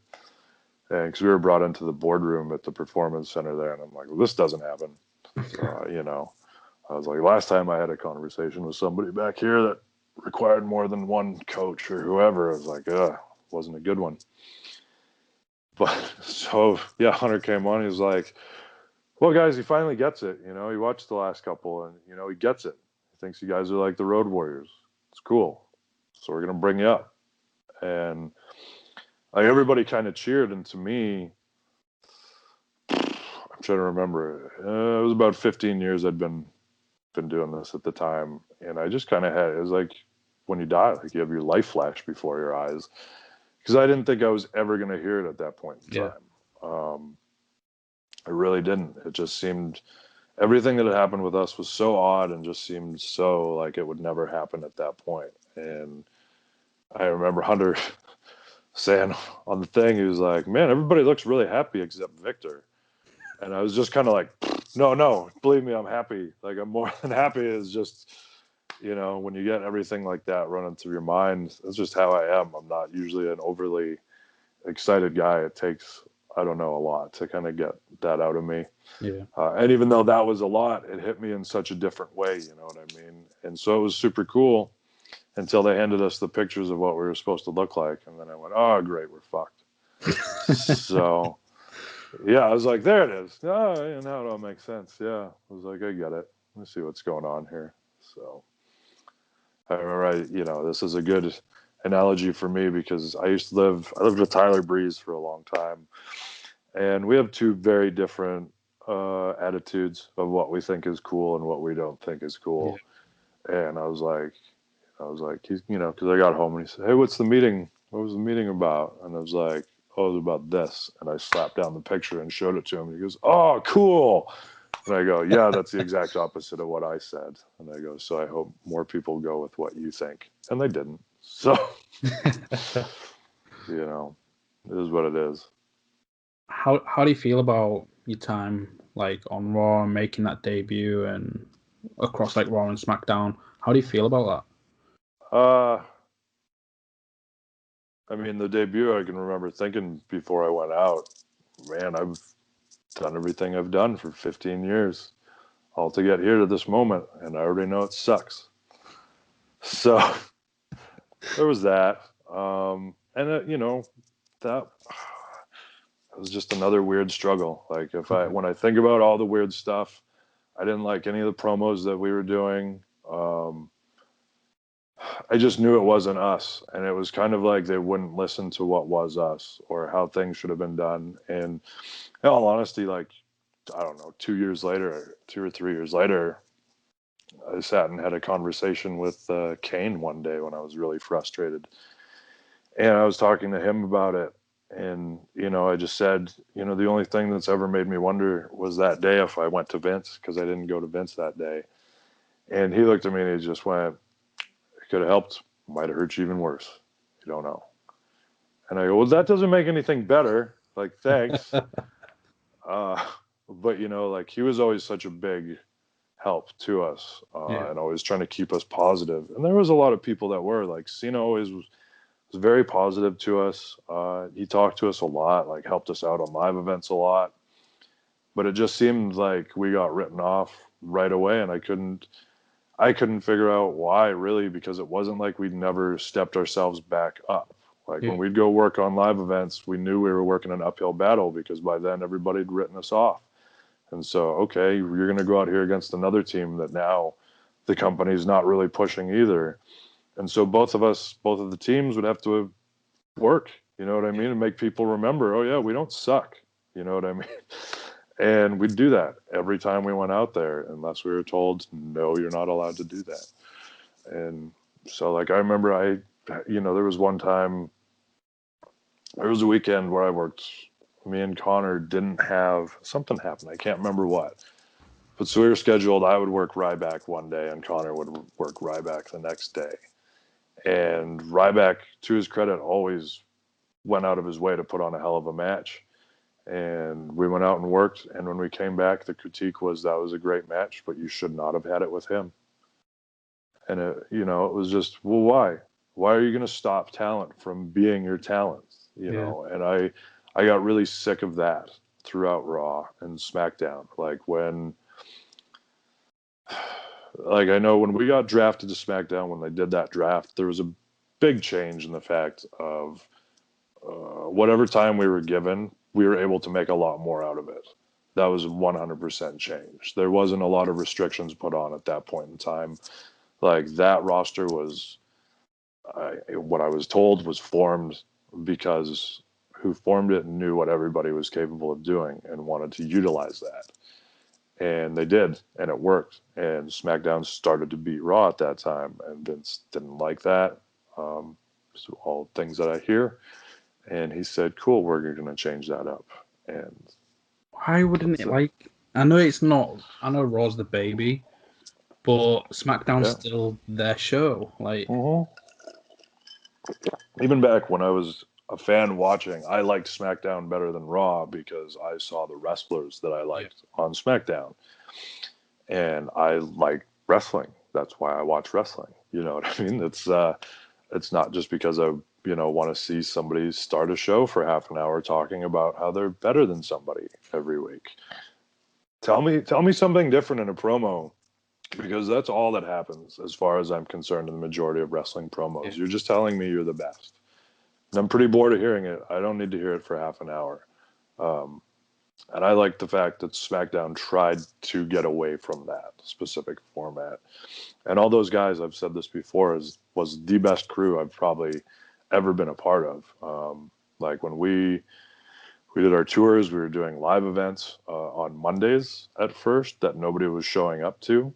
And because we were brought into the boardroom at the Performance Center there. And I'm like, well, this doesn't happen. I was like, last time I had a conversation with somebody back here that required more than one coach or whoever, I was like, wasn't a good one. But so, yeah, Hunter came on. He was like, well, guys, he finally gets it. He watched the last couple and, he gets it. He thinks you guys are like the Road Warriors. It's cool. So we're going to bring you up. And like everybody kind of cheered. And to me, I'm trying to remember. It was about 15 years I'd been doing this at the time, and I just kind of had, it was like when you die, like you have your life flash before your eyes, because I didn't think I was ever going to hear it at that point in time. I really didn't. It just seemed, everything that had happened with us was so odd and just seemed so like it would never happen at that point. And I remember Hunter saying on the thing, he was like, man, everybody looks really happy except Viktor. And I was just kind of like, no, believe me, I'm happy. Like, I'm more than happy. It's just, when you get everything like that running through your mind, that's just how I am. I'm not usually an overly excited guy. It takes, I don't know, a lot to kind of get that out of me. Yeah. And even though that was a lot, it hit me in such a different way, you know what I mean? And so it was super cool. until they handed us the pictures of what we were supposed to look like. And then I went, oh, great, we're fucked. So, yeah, I was like, there it is. Oh, and now it all makes sense. Yeah, I was like, I get it. Let's see what's going on here. So, this is a good analogy for me because I lived with Tyler Breeze for a long time. And we have two very different attitudes of what we think is cool and what we don't think is cool. Yeah. And I was like, he's, because I got home and he said, hey, what's the meeting? What was the meeting about? And I was like, oh, it was about this. And I slapped down the picture and showed it to him. And he goes, oh, cool. And I go, yeah, that's the exact opposite of what I said. And I go, so I hope more people go with what you think. And they didn't. So, it is what it is. How do you feel about your time like on Raw and making that debut and across like Raw and SmackDown? How do you feel about that? I mean, the debut, I can remember thinking before I went out, man, I've done everything I've done for 15 years, all to get here to this moment, and I already know it sucks. So there was that. That was just another weird struggle. Like when I think about all the weird stuff, I didn't like any of the promos that we were doing. I just knew it wasn't us, and it was kind of like they wouldn't listen to what was us or how things should have been done. And in all honesty, like, I don't know, 2 or 3 years later, I sat and had a conversation with Kane one day when I was really frustrated. And I was talking to him about it. And, I just said, the only thing that's ever made me wonder was that day if I went to Vince, because I didn't go to Vince that day. And he looked at me and he just went, could have helped, might have hurt you even worse. You don't know. And I go, well, that doesn't make anything better. Like, thanks. But, like, he was always such a big help to us and always trying to keep us positive. And there was a lot of people that were, like, Cena always was very positive to us. He talked to us a lot, like, helped us out on live events a lot. But it just seemed like we got written off right away, and I couldn't figure out why, really, because it wasn't like we'd never stepped ourselves back up. Like, when we'd go work on live events, we knew we were working an uphill battle because by then everybody had written us off. And so, okay, you're going to go out here against another team that now the company's not really pushing either. And so both of the teams would have to work, you know what I mean? And make people remember, oh, yeah, we don't suck. You know what I mean? And we'd do that every time we went out there, unless we were told, no, you're not allowed to do that. And so, like, I remember there was one time, there was a weekend where I worked, me and Connor didn't have, something happened, I can't remember what. But so we were scheduled, I would work Ryback one day and Connor would work Ryback the next day. And Ryback, to his credit, always went out of his way to put on a hell of a match. And we went out and worked, and when we came back, the critique was that was a great match, but you should not have had it with him. And it was just, well, why? Why are you going to stop talent from being your talent? You know, and I got really sick of that throughout Raw and SmackDown. I know when we got drafted to SmackDown, when they did that draft, there was a big change in the fact of whatever time we were given, we were able to make a lot more out of it. That was 100% change. There wasn't a lot of restrictions put on at that point in time. Like, that roster was, what I was told, was formed because who formed it knew what everybody was capable of doing and wanted to utilize that. And they did, and it worked. And SmackDown started to beat Raw at that time, and Vince didn't like that. So all things that I hear. And he said, cool, we're going to change that up. And why wouldn't it, like, I know Raw's the baby, but SmackDown's still their show. Like, even back when I was a fan watching, I liked SmackDown better than Raw because I saw the wrestlers that I liked on SmackDown. And I like wrestling. That's why I watch wrestling. You know what I mean? It's not just because I want to see somebody start a show for half an hour talking about how they're better than somebody every week. Tell me something different in a promo Because that's all that happens, as far as I'm concerned, in the majority of wrestling promos. Yeah. You're just telling me you're the best. And I'm pretty bored of hearing it. I don't need to hear it for half an hour. And I like the fact that SmackDown tried to get away from that specific format. And all those guys, I've said this before, was the best crew I've probably ever been a part of. Like when we did our tours, we were doing live events on Mondays at first that nobody was showing up to,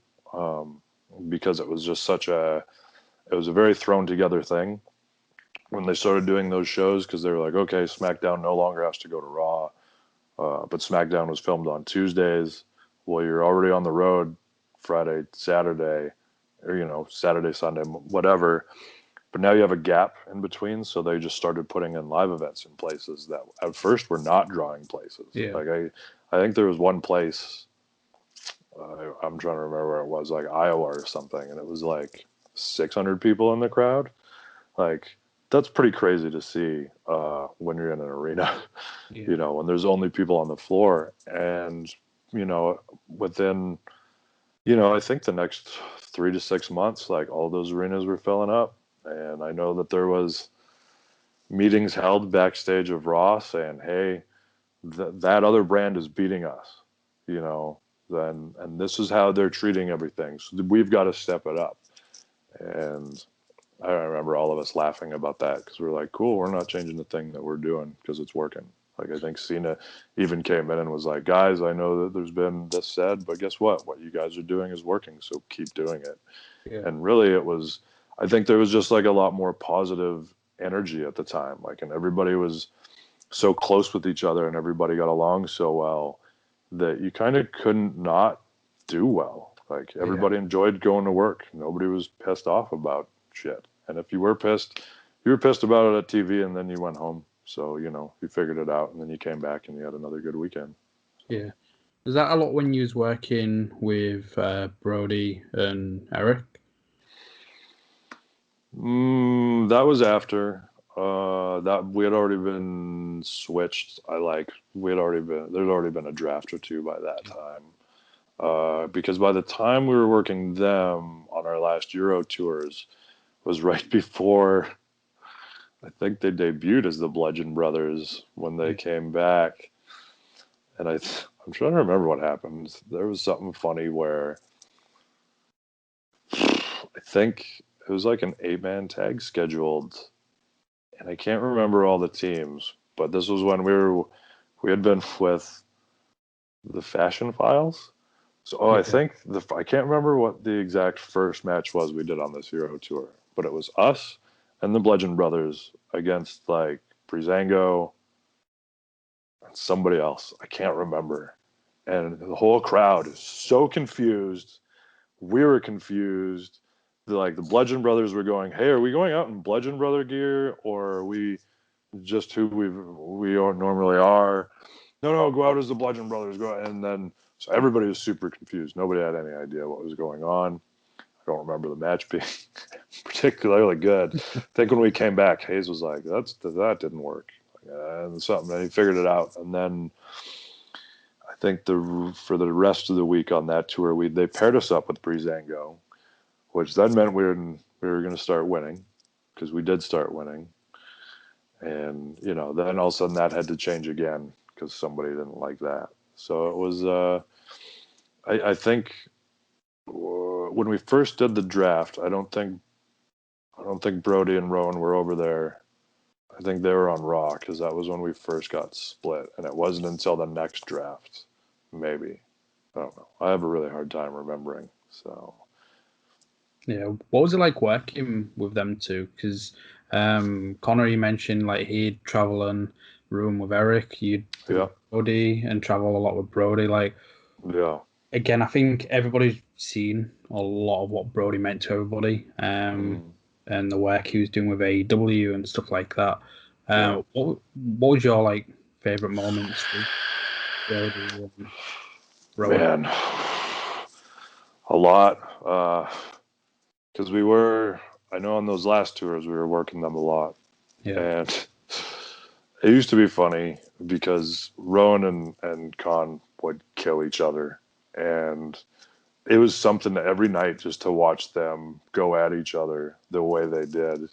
because it was just it was a very thrown together thing when they started doing those shows, because they were like, okay, SmackDown no longer has to go to Raw, but SmackDown was filmed on Tuesdays. Well, you're already on the road Friday, Saturday, or Saturday, Sunday, whatever. But now you have a gap in between, so they just started putting in live events in places that at first were not drawing places. Yeah. Like I think there was one place, I'm trying to remember where it was, like Iowa or something, and it was like 600 people in the crowd. Like, that's pretty crazy to see when you're in an arena, Yeah. when there's only people on the floor. And, within, I think the next 3 to 6 months, like all those arenas were filling up. And I know that there was meetings held backstage of Raw saying, hey, that other brand is beating us, and this is how they're treating everything. So we've got to step it up. And I remember all of us laughing about that, because we're like, cool, we're not changing the thing that we're doing because it's working. Like, I think Cena even came in and was like, guys, I know that there's been this said, but guess what? What you guys are doing is working, so keep doing it. Yeah. And really I think there was just like a lot more positive energy at the time. Like, and everybody was so close with each other and everybody got along so well that you kind of couldn't not do well. Like, everybody enjoyed going to work. Nobody was pissed off about shit. And if you were pissed about it at TV, and then you went home. So, you figured it out, and then you came back and you had another good weekend. Yeah. Was that a lot when you was working with Brody and Eric? That was after that we had already been switched. There'd already been a draft or two by that time. Because by the time we were working them on our last Euro tours was right before I think they debuted as the Bludgeon Brothers when they came back. And I'm trying to remember what happened. There was something funny where I think it was like an 8-man tag scheduled, and I can't remember all the teams, but this was when we had been with the Fashion Files. So I think I can't remember what the exact first match was we did on this Euro tour, but it was us and the Bludgeon Brothers against like Breezango and somebody else. I can't remember. And the whole crowd is so confused. We were confused. The Bludgeon Brothers were going, hey, are we going out in Bludgeon Brother gear, or are we just who we normally are? No, go out as the Bludgeon Brothers. Go out. And then, so everybody was super confused. Nobody had any idea what was going on. I don't remember the match being particularly good. I think when we came back, Hayes was like, that didn't work. And he figured it out. And then I think for the rest of the week on that tour, they paired us up with Breezango, which then meant we were going to start winning, because we did start winning. And, then all of a sudden that had to change again because somebody didn't like that. So it was, I think when we first did the draft, I don't think Brody and Rowan were over there. I think they were on Raw, because that was when we first got split. And it wasn't until the next draft, maybe. I don't know. I have a really hard time remembering. So. Yeah. What was it like working with them two? Because Connor, you mentioned like he'd travel and room with Eric. You'd do Brody and travel a lot with Brody. Like, again, I think everybody's seen a lot of what Brody meant to everybody, and the work he was doing with AEW and stuff like that. What was your like favorite moments with Brody and Rowan? Man, a lot. Because I know on those last tours, we were working them a lot. Yeah. And it used to be funny because Rowan and Con would kill each other. And it was something every night just to watch them go at each other the way they did.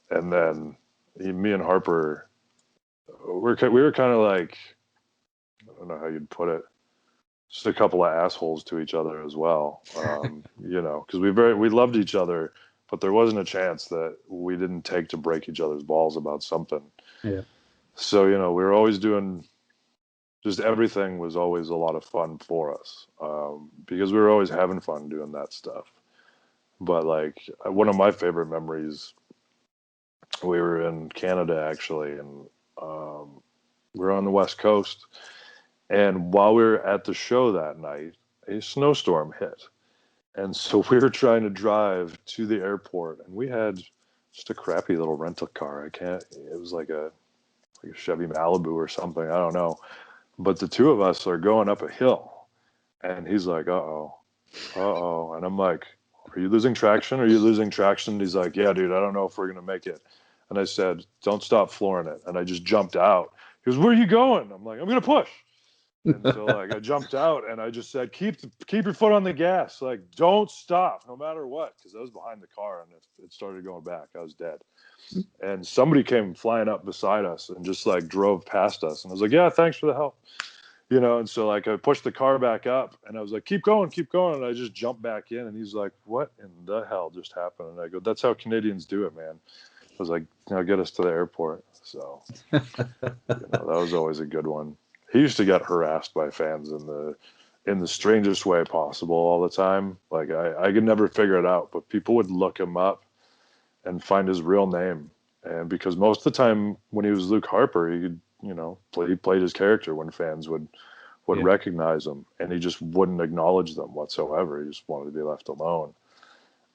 And then me and Harper, we were kind of like, I don't know how you'd put it, just a couple of assholes to each other as well. You know, because we loved each other, but there wasn't a chance that we didn't take to break each other's balls about something. Yeah. So, you know, we were always doing, just everything was always a lot of fun for us, because we were always having fun doing that stuff. But like one of my favorite memories, we were in Canada actually, and we were on the West Coast. And while we were at the show that night, a snowstorm hit. And so we were trying to drive to the airport, and we had just a crappy little rental car. It was like a Chevy Malibu or something. I don't know. But the two of us are going up a hill, and he's like, uh-oh. And I'm like, are you losing traction? Are you losing traction? And he's like, yeah, dude, I don't know if we're going to make it. And I said, don't stop flooring it. And I just jumped out. He goes, where are you going? I'm like, I'm going to push. And so like I jumped out and I just said, keep your foot on the gas. Like, don't stop no matter what. Because I was behind the car and it started going back. I was dead. And somebody came flying up beside us and just like drove past us. And I was like, yeah, thanks for the help. You know, and so like I pushed the car back up and I was like, keep going. And I just jumped back in and he's like, what in the hell just happened? And I go, that's how Canadians do it, man. I was like, get us to the airport. So, you know, that was always a good one. He used to get harassed by fans in the strangest way possible all the time. Like I could never figure it out, but people would look him up and find his real name. And because most of the time when he was Luke Harper, he could, you know, he played his character when fans would recognize him, and he just wouldn't acknowledge them whatsoever. He just wanted to be left alone.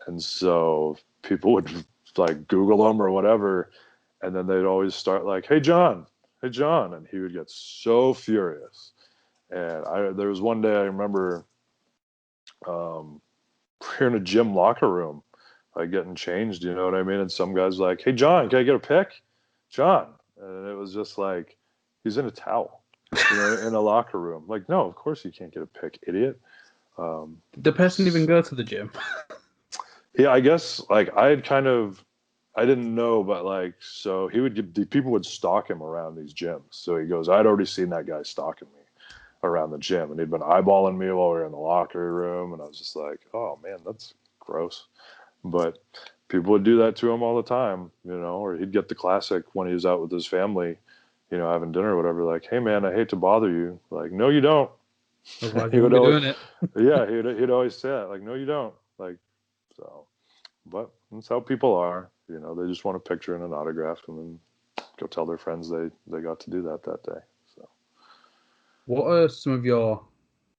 And so people would like Google him or whatever, and then they'd always start like, hey John, and he would get so furious. And there was one day I remember we're in a gym locker room, like getting changed, you know what I mean? And some guy's like, hey John, can I get a pic? John. And it was just like, he's in a towel, you know, in a locker room. Like, no, of course you can't get a pic, idiot. Did the person even go to the gym? Yeah, I guess like I didn't know, but like, so people would stalk him around these gyms. So he goes, I'd already seen that guy stalking me around the gym, and he'd been eyeballing me while we were in the locker room. And I was just like, oh man, that's gross. But people would do that to him all the time, you know, or he'd get the classic when he was out with his family, you know, having dinner or whatever, like, hey man, I hate to bother you. Like, no, you don't. Otherwise He you would wouldn't be always, doing it. yeah, he'd always say that, like, no, you don't. Like, so, but that's how people are, you know, they just want a picture and an autograph and then go tell their friends they got to do that day. So, What are some of your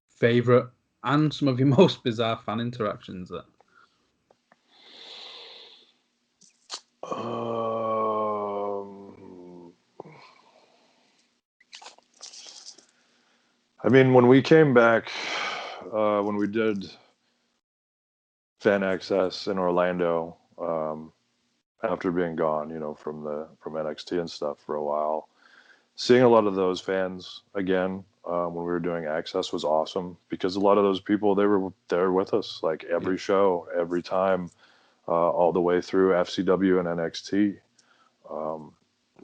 favorite and some of your most bizarre fan interactions then? I mean, when we came back, when we did Fan Access in Orlando, after being gone, you know, from NXT and stuff for a while, seeing a lot of those fans again when we were doing Access was awesome, because a lot of those people, they were there with us like every show, every time, all the way through FCW and NXT.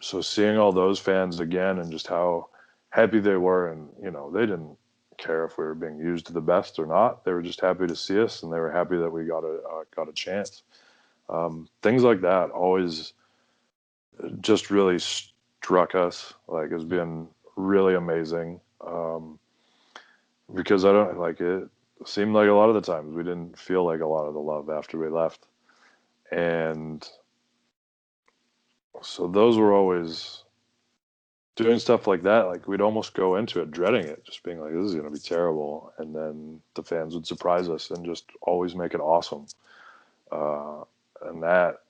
So seeing all those fans again and just how happy they were, and you know, they didn't care if we were being used to the best or not. They were just happy to see us, and they were happy that we got a chance. Things like that always just really struck us like as being really amazing, because I don't like it. Seemed like a lot of the times we didn't feel like a lot of the love after we left, and so those were always doing stuff like that. Like we'd almost go into it dreading it, just being like, this is going to be terrible. And then the fans would surprise us and just always make it awesome. And that,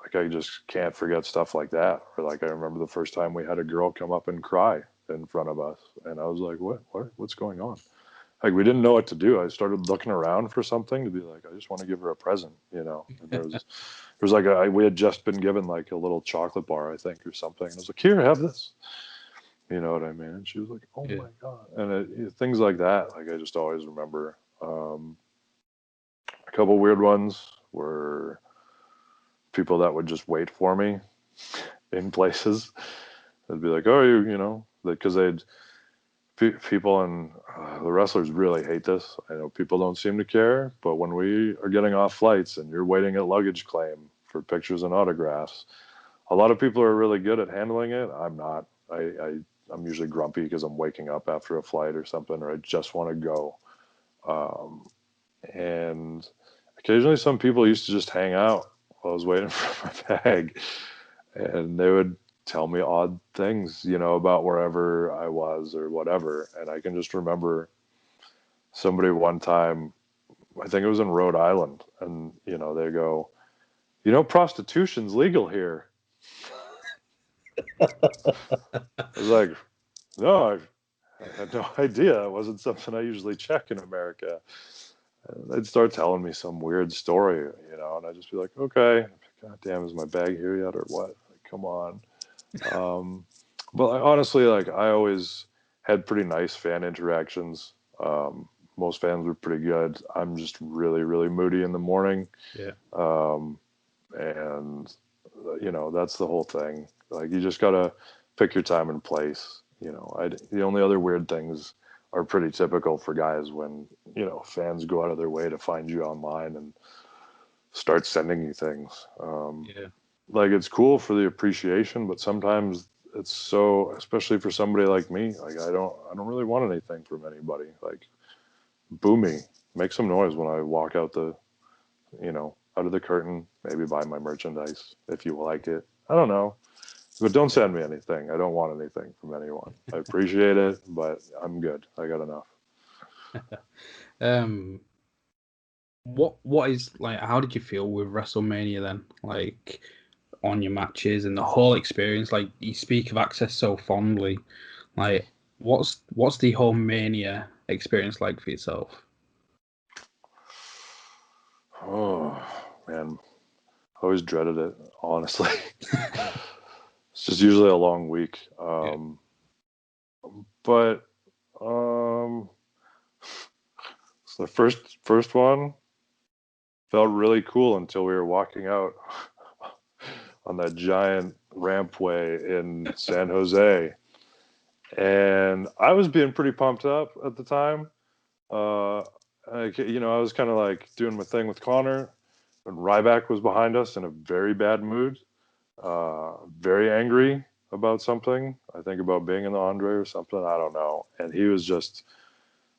like, I just can't forget stuff like that. Or like, I remember the first time we had a girl come up and cry in front of us. And I was like, what's going on? Like, we didn't know what to do. I started looking around for something to be like, I just want to give her a present, you know? And there was like, we had just been given like a little chocolate bar, I think, or something. And I was like, here, have this. You know what I mean? And she was like, oh my God. And things like that, like, I just always remember A couple weird ones were people that would just wait for me in places. They'd be like, "Oh, you know," because people and the wrestlers really hate this. I know people don't seem to care, but when we are getting off flights and you're waiting at luggage claim for pictures and autographs, a lot of people are really good at handling it. I'm not. I'm usually grumpy because I'm waking up after a flight or something, or I just want to go. And occasionally some people used to just hang out while I was waiting for my bag, and they would tell me odd things, you know, about wherever I was or whatever. And I can just remember somebody one time, I think it was in Rhode Island, and, you know, they go, "You know, prostitution's legal here." I was like, "No, I had no idea. It wasn't something I usually check in America." And they'd start telling me some weird story, you know, and I'd just be like, "Okay, God damn, is my bag here yet or what? Like, come on." But honestly, like, I always had pretty nice fan interactions. Most fans were pretty good. I'm just really, really moody in the morning. Yeah. And, you know, that's the whole thing. Like, you just got to pick your time and place. You know, the only other weird things are pretty typical for guys when, you know, fans go out of their way to find you online and start sending you things. Yeah. Like, it's cool for the appreciation, but sometimes it's so, especially for somebody like me, like, I don't really want anything from anybody. Like, boo me, make some noise when I walk out you know, out of the curtain, maybe buy my merchandise if you like it. I don't know, but don't send me anything. I don't want anything from anyone. I appreciate it, but I'm good. I got enough. What is, like, how did you feel with WrestleMania then? Like, on your matches and the whole experience, like, you speak of Access so fondly. Like, what's the whole Mania experience like for yourself? Oh man, I always dreaded it, honestly. It's just usually a long week. But so the first one felt really cool until we were walking out on that giant rampway in San Jose. And I was being pretty pumped up at the time. You know, I was kind of like doing my thing with Connor, and Ryback was behind us in a very bad mood, very angry about something. I think about being in the Andre or something. I don't know. And he was just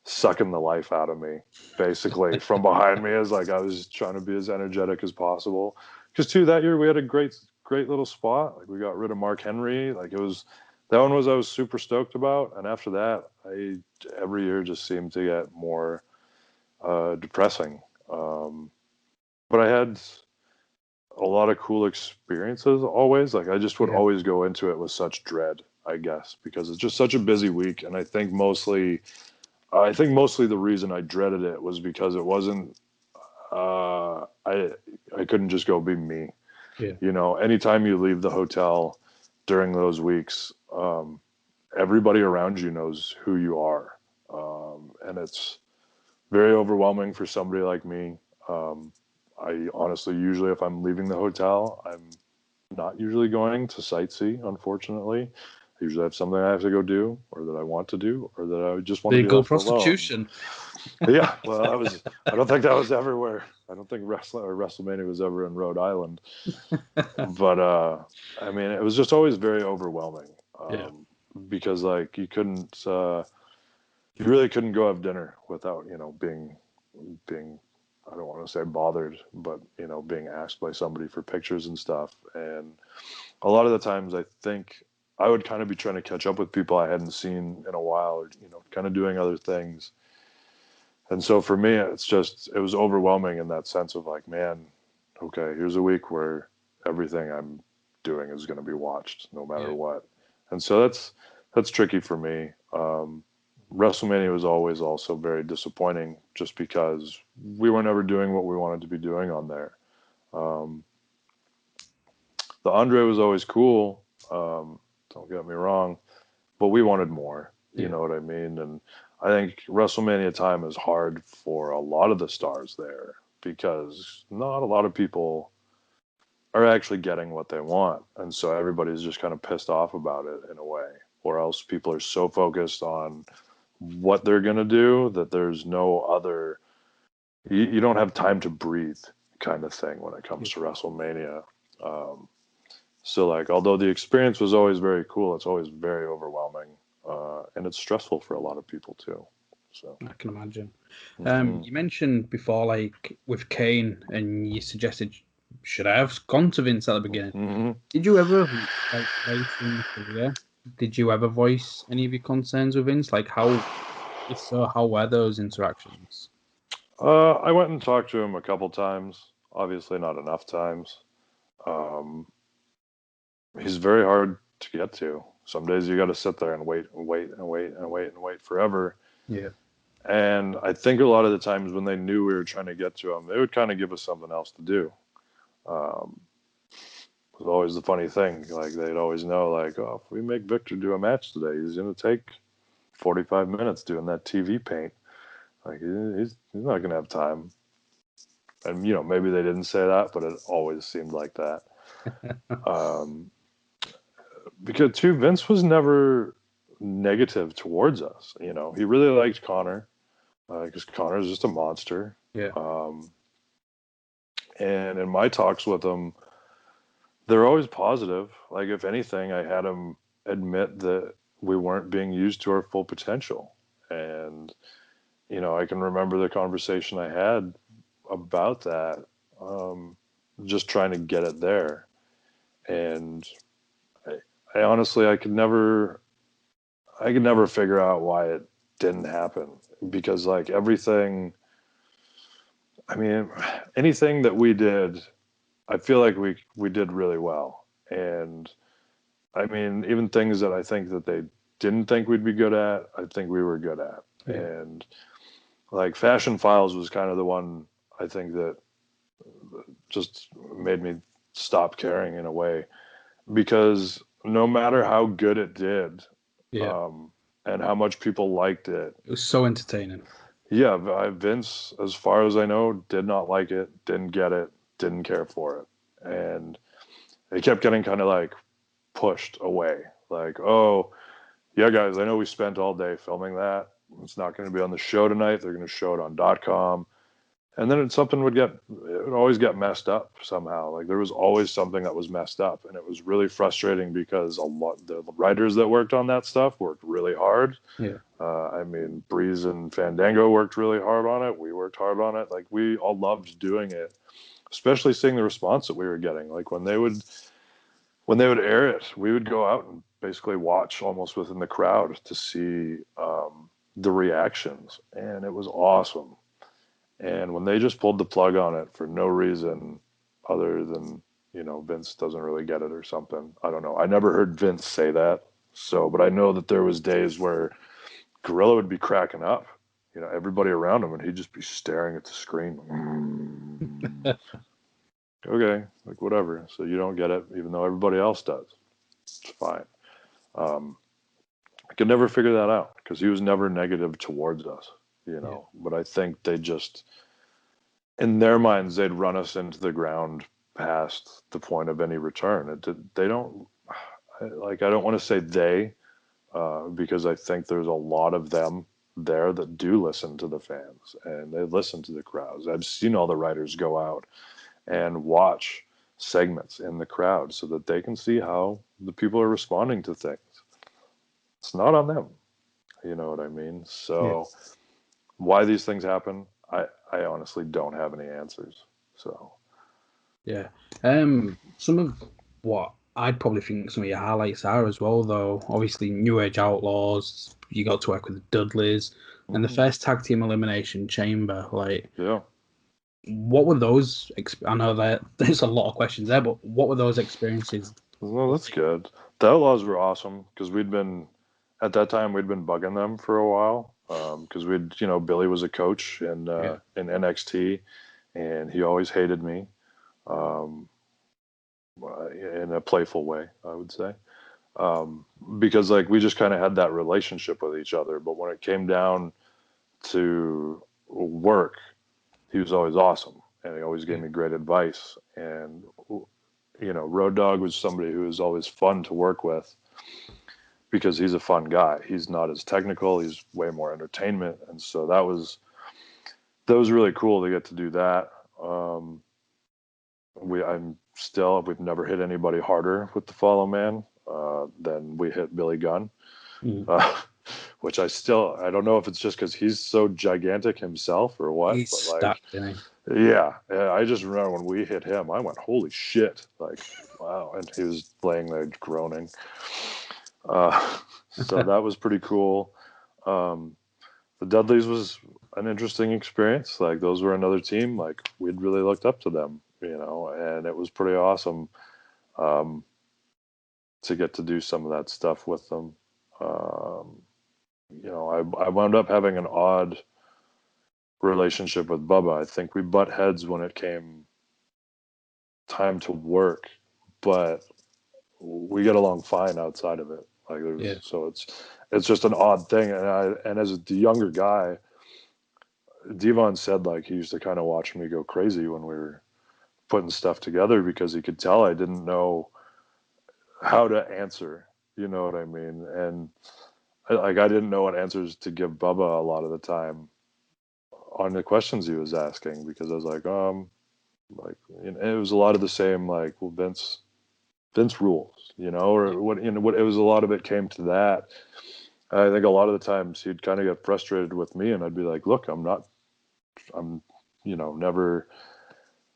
sucking the life out of me, basically, from behind me, as like I was trying to be as energetic as possible. Because too, that year we had a great little spot. Like, we got rid of Mark Henry. Like, it was, that one was, I was super stoked about. And after that, every year just seemed to get more depressing. But I had a lot of cool experiences always. Like, I just would always go into it with such dread, I guess, because it's just such a busy week. And I think mostly the reason I dreaded it was because it wasn't, I couldn't just go be me. Yeah. You know, anytime you leave the hotel during those weeks, everybody around you knows who you are. And it's very overwhelming for somebody like me. I honestly, usually if I'm leaving the hotel, I'm not usually going to sightsee, unfortunately. I usually have something I have to go do, or that I want to do, or that I just want to be Legal left prostitution. alone. Yeah, well, I don't think that was everywhere. I don't think WrestleMania was ever in Rhode Island. But I mean, it was just always very overwhelming. Because, like, you really couldn't go have dinner without, you know, being I don't want to say bothered, but, you know, being asked by somebody for pictures and stuff. And a lot of the times I think I would kind of be trying to catch up with people I hadn't seen in a while, or, you know, kind of doing other things. And so for me, it was overwhelming in that sense of like, man, okay, here's a week where everything I'm doing is going to be watched no matter what. And so that's tricky for me. WrestleMania was always also very disappointing just because we were never doing what we wanted to be doing on there. The Andre was always cool. Don't get me wrong, but we wanted more. You know what I mean? And I think WrestleMania time is hard for a lot of the stars there because not a lot of people are actually getting what they want. And so everybody's just kind of pissed off about it in a way, or else people are so focused on what they're going to do that there's no other, you don't have time to breathe kind of thing when it comes to WrestleMania. So like, although the experience was always very cool, it's always very overwhelming. And it's stressful for a lot of people too. So I can imagine. Mhm. You mentioned before, like with Kane, and you suggested should I have gone to Vince at the beginning? Mhm. Did you ever, like later in your career, did you ever voice any of your concerns with Vince? Like how, if so, how were those interactions? I went and talked to him a couple times. Obviously, not enough times. Um, he's very hard to get to. Some days you got to sit there and wait and wait and wait and wait and wait forever. Yeah. And I think a lot of the times when they knew we were trying to get to him, they would kind of give us something else to do. Um, it was always the funny thing. Like they'd always know, like, oh, if we make Victor do a match today, he's going to take 45 minutes doing that TV paint. Like he's not going to have time. And maybe they didn't say that, but it always seemed like that. Um, because too, Vince was never negative towards us. He really liked Connor because Connor's just a monster. Yeah. And in my talks with him, they're always positive. Like if anything, I had him admit that we weren't being used to our full potential. And I can remember the conversation I had about that, just trying to get it there. And I honestly, I could never figure out why it didn't happen because like everything, I mean, anything that we did, I feel like we did really well. And I mean, even things that I think that they didn't think we'd be good at, I think we were good at. Yeah. And like Fashion Files was kind of the one I think that just made me stop caring in a way because no matter how good it did, Yeah. and how much people liked it, It was so entertaining. yeah, Vince, as far as I know, did not like it, didn't get it, didn't care for it. And it kept getting kind of like pushed away. Like, oh, yeah, guys, I know we spent all day filming that. It's not going to be on the show tonight. They're going to show it on .com. And then something it would always get messed up somehow. Like there was always something that was messed up. And it was really frustrating because the writers that worked on that stuff worked really hard. Yeah. I mean, Breeze and Fandango worked really hard on it. We worked hard on it. Like we all loved doing it, especially seeing the response that we were getting. Like when they would air it, we would go out and basically watch almost within the crowd to see the reactions. And it was awesome. And when they just pulled the plug on it for no reason other than, Vince doesn't really get it or something. I don't know. I never heard Vince say that. But I know that there was days where Gorilla would be cracking up, everybody around him, and he'd just be staring at the screen. Okay, like whatever. So you don't get it, even though everybody else does. It's fine. I could never figure that out because he was never negative towards us, Yeah. But I think they just, in their minds, they'd run us into the ground past the point of any return. They don't, I don't want to say they, because I think there's a lot of them there that do listen to the fans and they listen to the crowds. I've seen all the writers go out and watch segments in the crowd so that they can see how the people are responding to things. It's not on them. You know what I mean? So why these things happen, I honestly don't have any answers. So Yeah. Some of what I'd probably think some of your highlights are as well, though. Obviously, New Age Outlaws. You got to work with the Dudleys, and the first tag team elimination chamber. Like, yeah. what were those? I know that there's a lot of questions there, but what were those experiences? Well, that's good. The Outlaws were awesome because at that time we'd been bugging them for a while because Billy was a coach in NXT and he always hated me in a playful way, I would say. because like we just kind of had that relationship with each other. But when it came down to work, he was always awesome, and he always gave me great advice. And you know, Road Dogg was somebody who was always fun to work with because he's a fun guy. He's not as technical. He's way more entertainment, and so that was really cool to get to do that. We've never hit anybody harder with the Follow Man than we hit Billy Gunn, which I don't know if it's just because he's so gigantic himself or what. He's but like, stacked, isn't he? yeah, I just remember when we hit him, I went, holy shit, like, wow, and he was laying there groaning. So that was pretty cool. The Dudleys was an interesting experience. Like, those were another team. Like, we'd really looked up to them, you know, and it was pretty awesome to get to do some of that stuff with them. You know, I wound up having an odd relationship with Bubba. I think we butt heads when it came time to work, but we get along fine outside of it. Like, so it's just an odd thing. And as the younger guy, Devon said like he used to kind of watch me go crazy when we were putting stuff together because he could tell I didn't know how to answer. You know what I mean? And I didn't know what answers to give Bubba a lot of the time on the questions he was asking, because I was like, you know, it was a lot of the same, like, well, Vince rules, you know, or what, you know, what it was, a lot of it came to that. I think a lot of the times he'd kind of get frustrated with me, and I'd be like, look, you know,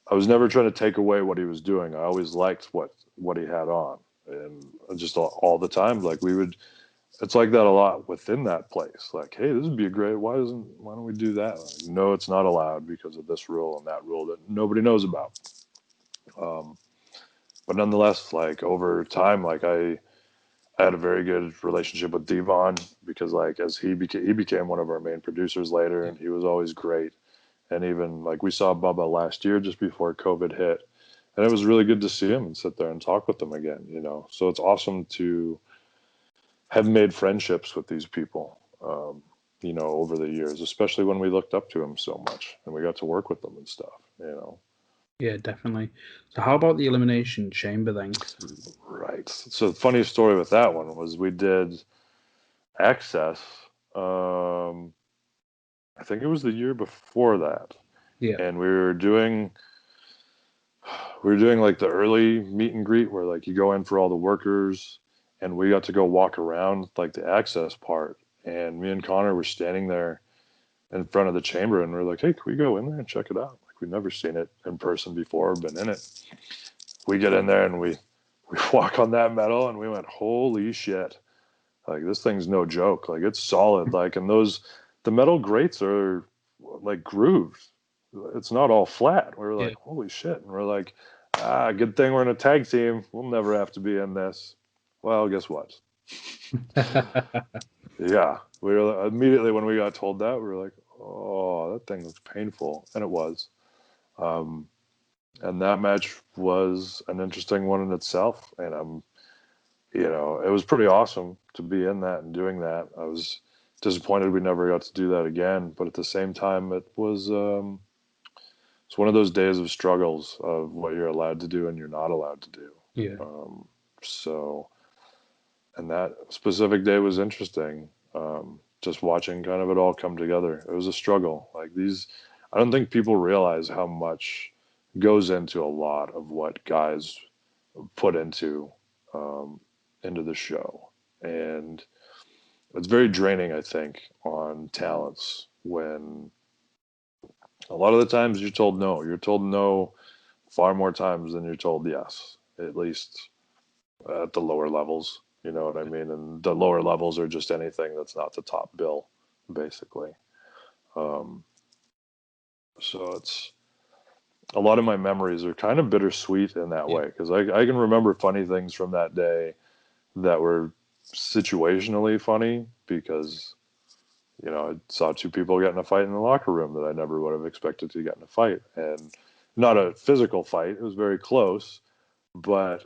I was never trying to take away what he was doing. I always liked what he had on, and just all the time, like, it's like that a lot within that place. Like, hey, this would be a great, why don't we do that? Like, no, it's not allowed because of this rule and that rule that nobody knows about. But nonetheless, like, over time, like, I had a very good relationship with Devon because, like, as he became one of our main producers later, and he was always great. And even like we saw Bubba last year just before COVID hit, and it was really good to see him and sit there and talk with them again, you know. So it's awesome to have made friendships with these people, you know, over the years, especially when we looked up to him so much and we got to work with them and stuff, you know. Yeah, definitely. So how about the Elimination Chamber then? Right. So the funny story with that one was we did Access, I think it was the year before that. Yeah. And we were doing like the early meet and greet where like you go in for all the workers, and we got to go walk around like the Access part. And me and Connor were standing there in front of the chamber, and we're like, hey, can we go in there and check it out? Like, we've never seen it in person before, been in it. We get in there and we walk on that metal, and we went, holy shit. Like, this thing's no joke. Like, it's solid. Like, and the metal grates are like grooved. It's not all flat. We were like, holy shit. And we're like, good thing we're in a tag team. We'll never have to be in this. Well, guess what? Yeah. We were immediately, when we got told that, we were like, oh, that thing looks painful. And it was. And that match was an interesting one in itself. And you know, it was pretty awesome to be in that and doing that. I was disappointed we never got to do that again, but at the same time, it was it's one of those days of struggles of what you're allowed to do and you're not allowed to do. Yeah. So, and that specific day was interesting. Just watching kind of it all come together. It was a struggle. Like, I don't think people realize how much goes into a lot of what guys put into the show. And it's very draining, I think, on talents when a lot of the times you're told no. You're told no far more times than you're told yes, at least at the lower levels. You know what I mean? And the lower levels are just anything that's not the top bill, basically. So it's a lot of my memories are kind of bittersweet in that way, because I can remember funny things from that day that were situationally funny because, you know, I saw two people get in a fight in the locker room that I never would have expected to get in a fight. And not a physical fight. It was very close, but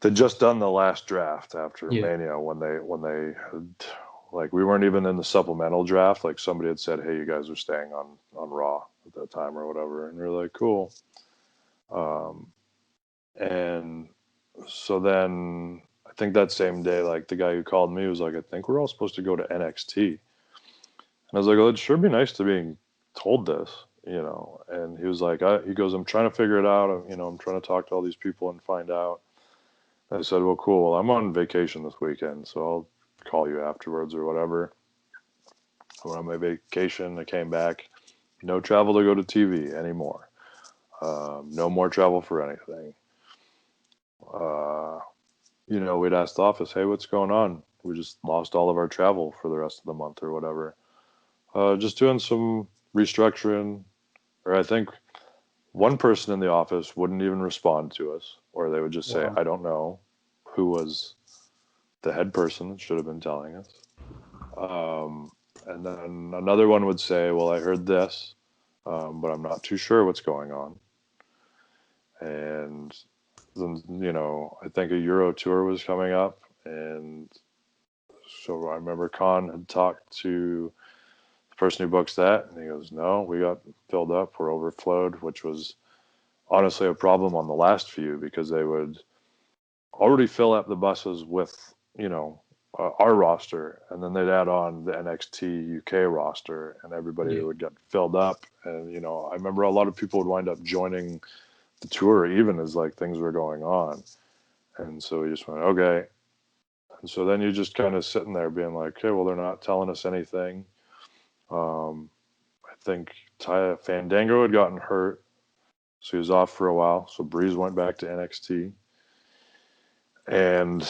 they'd just done the last draft after Yeah. Mania when they had, like, we weren't even in the supplemental draft. Like, somebody had said, hey, you guys are staying on Raw at that time or whatever. And we were like, cool. And so then I think that same day, like, the guy who called me was like, I think we're all supposed to go to NXT. And I was like, well, it'd sure be nice to be told this, you know. And he was like, he goes, I'm trying to figure it out. I'm trying to talk to all these people and find out. I said, well, cool. I'm on vacation this weekend, so I'll call you afterwards or whatever. I went on my vacation. I came back. No travel to go to TV anymore. No more travel for anything. We'd ask the office, hey, what's going on? We just lost all of our travel for the rest of the month or whatever. Just doing some restructuring. Or I think one person in the office wouldn't even respond to us, or they would just say, I don't know who was the head person that should have been telling us. And then another one would say, well, I heard this, but I'm not too sure what's going on. And then, I think a Euro tour was coming up. And so I remember Khan had talked to the person who books that, and he goes, no, we got filled up. We're overflowed, which was honestly a problem on the last few because they would already fill up the buses with, our roster, and then they'd add on the NXT UK roster, and everybody would get filled up. And, I remember a lot of people would wind up joining the tour even as, like, things were going on. And so we just went, okay. And so then you're just kind of sitting there being like, okay, well, they're not telling us anything. I think Fandango had gotten hurt, so he was off for a while. So Breeze went back to NXT. And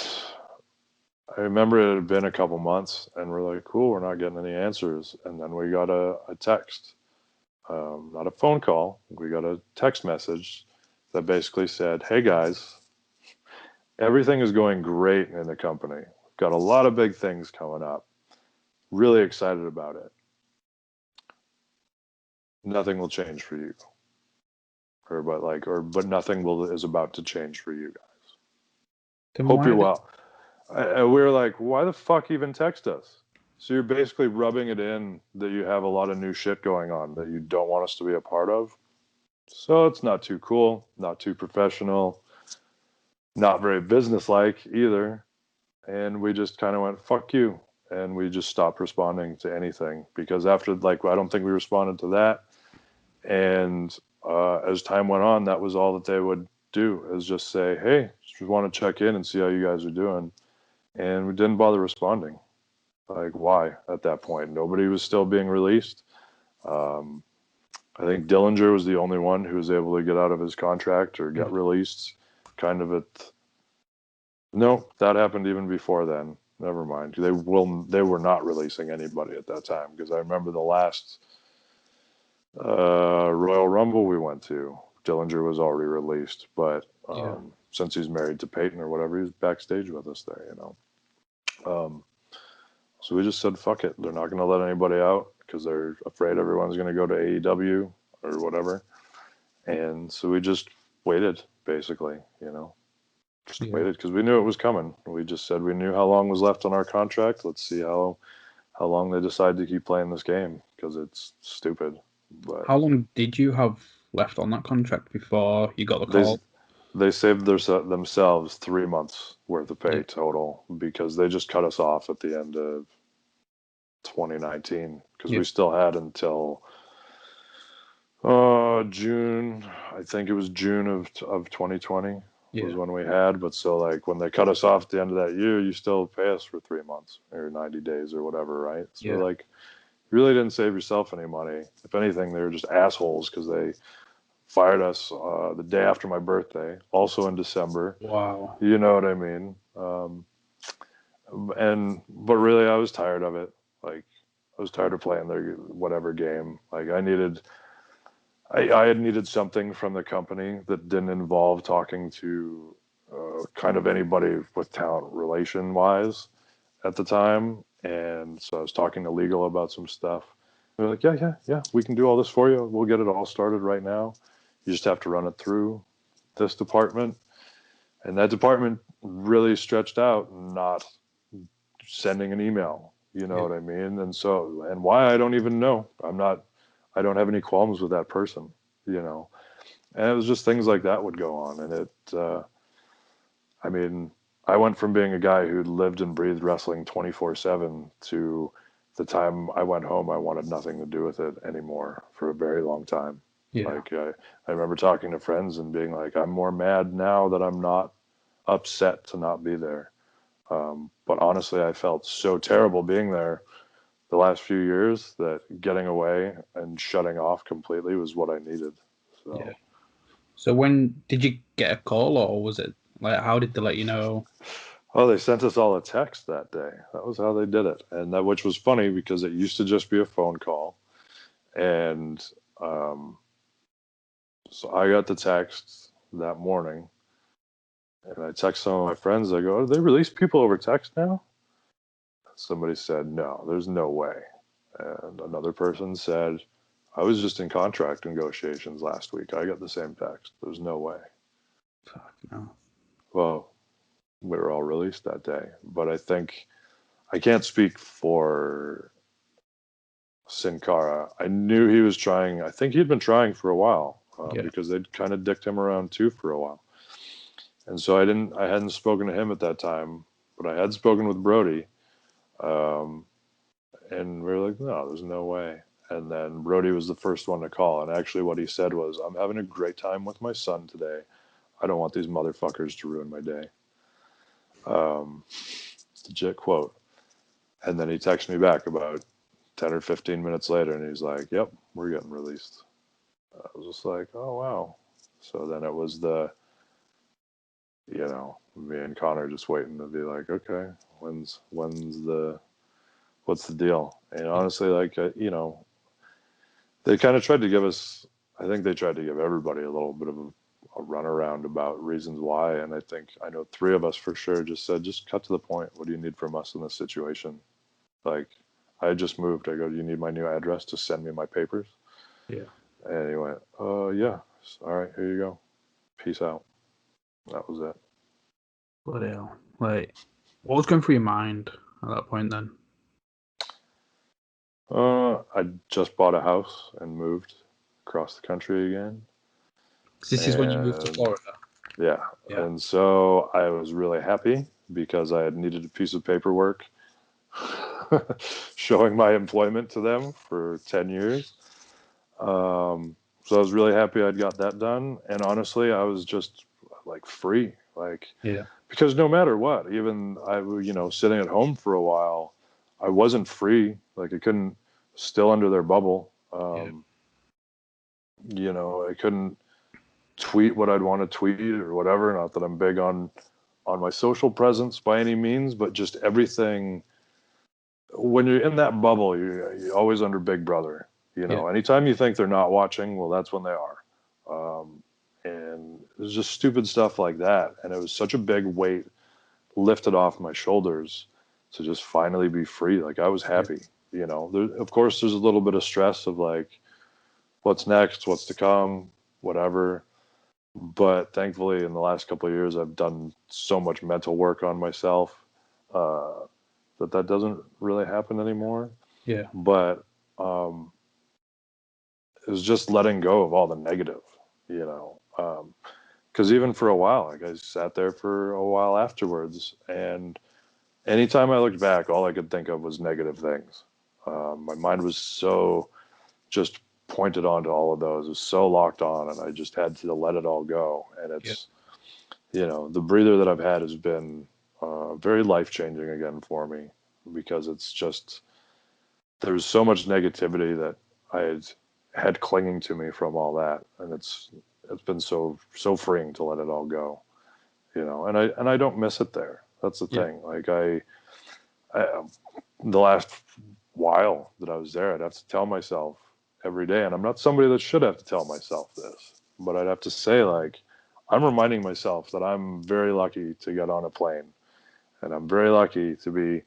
I remember it had been a couple months, and we're like, cool, we're not getting any answers. And then we got a text, not a phone call. We got a text message that basically said, hey, guys, everything is going great in the company. We've got a lot of big things coming up. Really excited about it. Nothing will change for you. But nothing is about to change for you guys. Then hope you're well. We were like, why the fuck even text us? So you're basically rubbing it in that you have a lot of new shit going on that you don't want us to be a part of. So it's not too cool, not too professional, not very businesslike either. And we just kind of went, fuck you. And we just stopped responding to anything because after, I don't think we responded to that. And as time went on, that was all that they would do, is just say, hey, just want to check in and see how you guys are doing. And we didn't bother responding. Like, why at that point? Nobody was still being released. I think Dillinger was the only one who was able to get out of his contract or get released kind of at... No, that happened even before then. Never mind. They were not releasing anybody at that time because I remember the last Royal Rumble we went to, Dillinger was already released, but since he's married to Peyton or whatever, he's backstage with us there, So we just said, fuck it. They're not going to let anybody out because they're afraid everyone's going to go to AEW or whatever. And so we just waited, basically, Just waited because we knew it was coming. We just said we knew how long was left on our contract. Let's see how long they decide to keep playing this game because it's stupid. But how long did you have left on that contract before you got the call? They saved themselves 3 months worth of pay total because they just cut us off at the end of 2019 because we still had until June. I think it was June of 2020 was when we had. But so when they cut us off at the end of that year, you still pay us for 3 months or 90 days or whatever, right? So you really didn't save yourself any money. If anything, they were just assholes because they fired us the day after my birthday, also in December. Wow. You know what I mean? But really, I was tired of it. I was tired of playing their whatever game. I had needed something from the company that didn't involve talking to kind of anybody with talent relation-wise at the time. And so I was talking to legal about some stuff. They're like, yeah, we can do all this for you. We'll get it all started right now. You just have to run it through this department. And that department really stretched out, not sending an email. You know what I mean? And why, I don't even know. I don't have any qualms with that person, you know. And it was just things like that would go on. And I mean, I went from being a guy who lived and breathed wrestling 24/7 to the time I went home, I wanted nothing to do with it anymore for a very long time. Yeah. Like, I remember talking to friends and being like, I'm more mad now that I'm not upset to not be there. But honestly, I felt so terrible being there the last few years that getting away and shutting off completely was what I needed. So. Yeah. So when did you get a call, or was it like, how did they let you know? Oh, they sent us all a text that day. That was how they did it. And that, which was funny because it used to just be a phone call. And so I got the text that morning, and I text some of my friends. I go, "Oh, they release people over text now?" Somebody said, "No, there's no way." And another person said, "I was just in contract negotiations last week. I got the same text. There's no way." Fuck no. Well, we were all released that day. But I think, I can't speak for Sin Cara. I knew he was trying. I think he'd been trying for a while because they'd kind of dicked him around too for a while. And so I hadn't spoken to him at that time, but I had spoken with Brody. And we were like, no, there's no way. And then Brody was the first one to call. And actually what he said was, I'm having a great time with my son today. I don't want these motherfuckers to ruin my day. It's a legit quote. And then he texted me back about 10 or 15 minutes later, and he's like, yep, we're getting released. I was just like, oh, wow. So then it was me and Connor just waiting to be like, okay, what's the deal? And honestly, like, they kind of tried to give us, I think they tried to give everybody a little bit of a runaround about reasons why. And I know 3 of us for sure just said, just cut to the point. What do you need from us in this situation? Like, I had just moved. I go, do you need my new address to send me my papers? Yeah. And he went, yeah. All right, here you go. Peace out. That was it. Bloody hell. Like, what was going through your mind at that point then? I just bought a house and moved across the country again. This is when you moved to Florida. Yeah. And so I was really happy because I had needed a piece of paperwork showing my employment to them for 10 years. So I was really happy I'd got that done. And honestly, I was just like free, because no matter what, even sitting at home for a while, I wasn't free. Like, I couldn't, still under their bubble. I couldn't tweet what I'd want to tweet or whatever. Not that I'm big on my social presence by any means, but just everything. When you're in that bubble, you're always under Big Brother. Anytime you think they're not watching, well, that's when they are. And it was just stupid stuff like that. And it was such a big weight lifted off my shoulders to just finally be free. Like, I was happy. Of course, there's a little bit of stress of like, what's next, what's to come, whatever. But thankfully, in the last couple of years, I've done so much mental work on myself that doesn't really happen anymore. Yeah. But it was just letting go of all the negative, because even for a while, like, I sat there for a while afterwards, and anytime I looked back, all I could think of was negative things. My mind was so just pointed onto all of those. It was so locked on, and I just had to let it all go. And it's, the breather that I've had has been very life-changing again for me, because it's just, there's so much negativity that I had clinging to me from all that, and it's been so freeing to let it all go, and I don't miss it there. That's the thing. Like, I the last while that I was there, I'd have to tell myself every day, and I'm not somebody that should have to tell myself this, but I'd have to say, like, I'm reminding myself that I'm very lucky to get on a plane, and I'm very lucky to be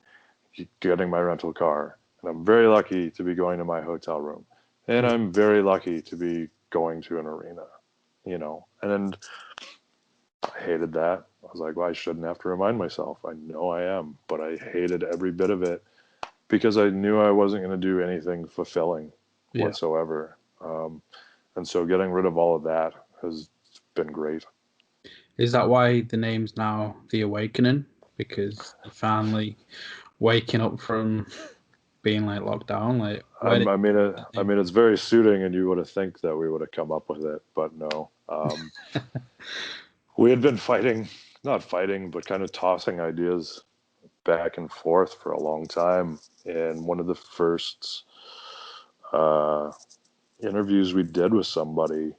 getting my rental car, and I'm very lucky to be going to my hotel room, and I'm very lucky to be going to an arena, and I hated that. I was like, well, I shouldn't have to remind myself. I know I am, but I hated every bit of it because I knew I wasn't going to do anything fulfilling whatsoever. And so getting rid of all of that has been great. Is that why the name's now The Awakening? Because you're finally waking up from being like locked down? Like, I mean, it's very suiting, and you would have think that we would have come up with it, but no. We had been not fighting, but kind of tossing ideas back and forth for a long time. And one of the first interviews we did with somebody,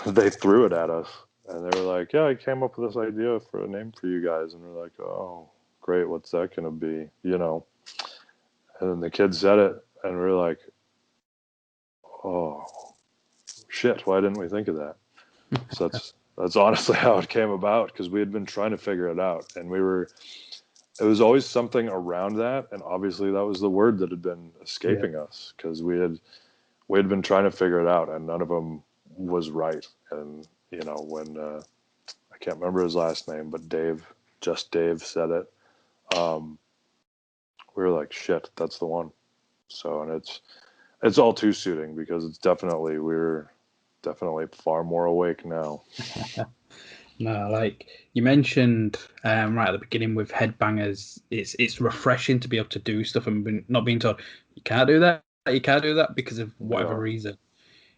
they threw it at us, and they were like, "Yeah, I came up with this idea for a name for you guys," and we're like, "Oh, great, what's that going to be?" You know. And then the kid said it, and we were like, "Oh, shit! Why didn't we think of that?" So that's honestly how it came about, because we had been trying to figure it out, and it was always something around that, and obviously that was the word that had been escaping us, because we had been trying to figure it out, and none of them was right. And you know, when I can't remember his last name, but Dave said it, we were like, shit, that's the one. So, and it's all too suiting, because we're definitely far more awake now. No, like you mentioned right at the beginning with Headbangers, it's refreshing to be able to do stuff and not being told you can't do that because of whatever reason.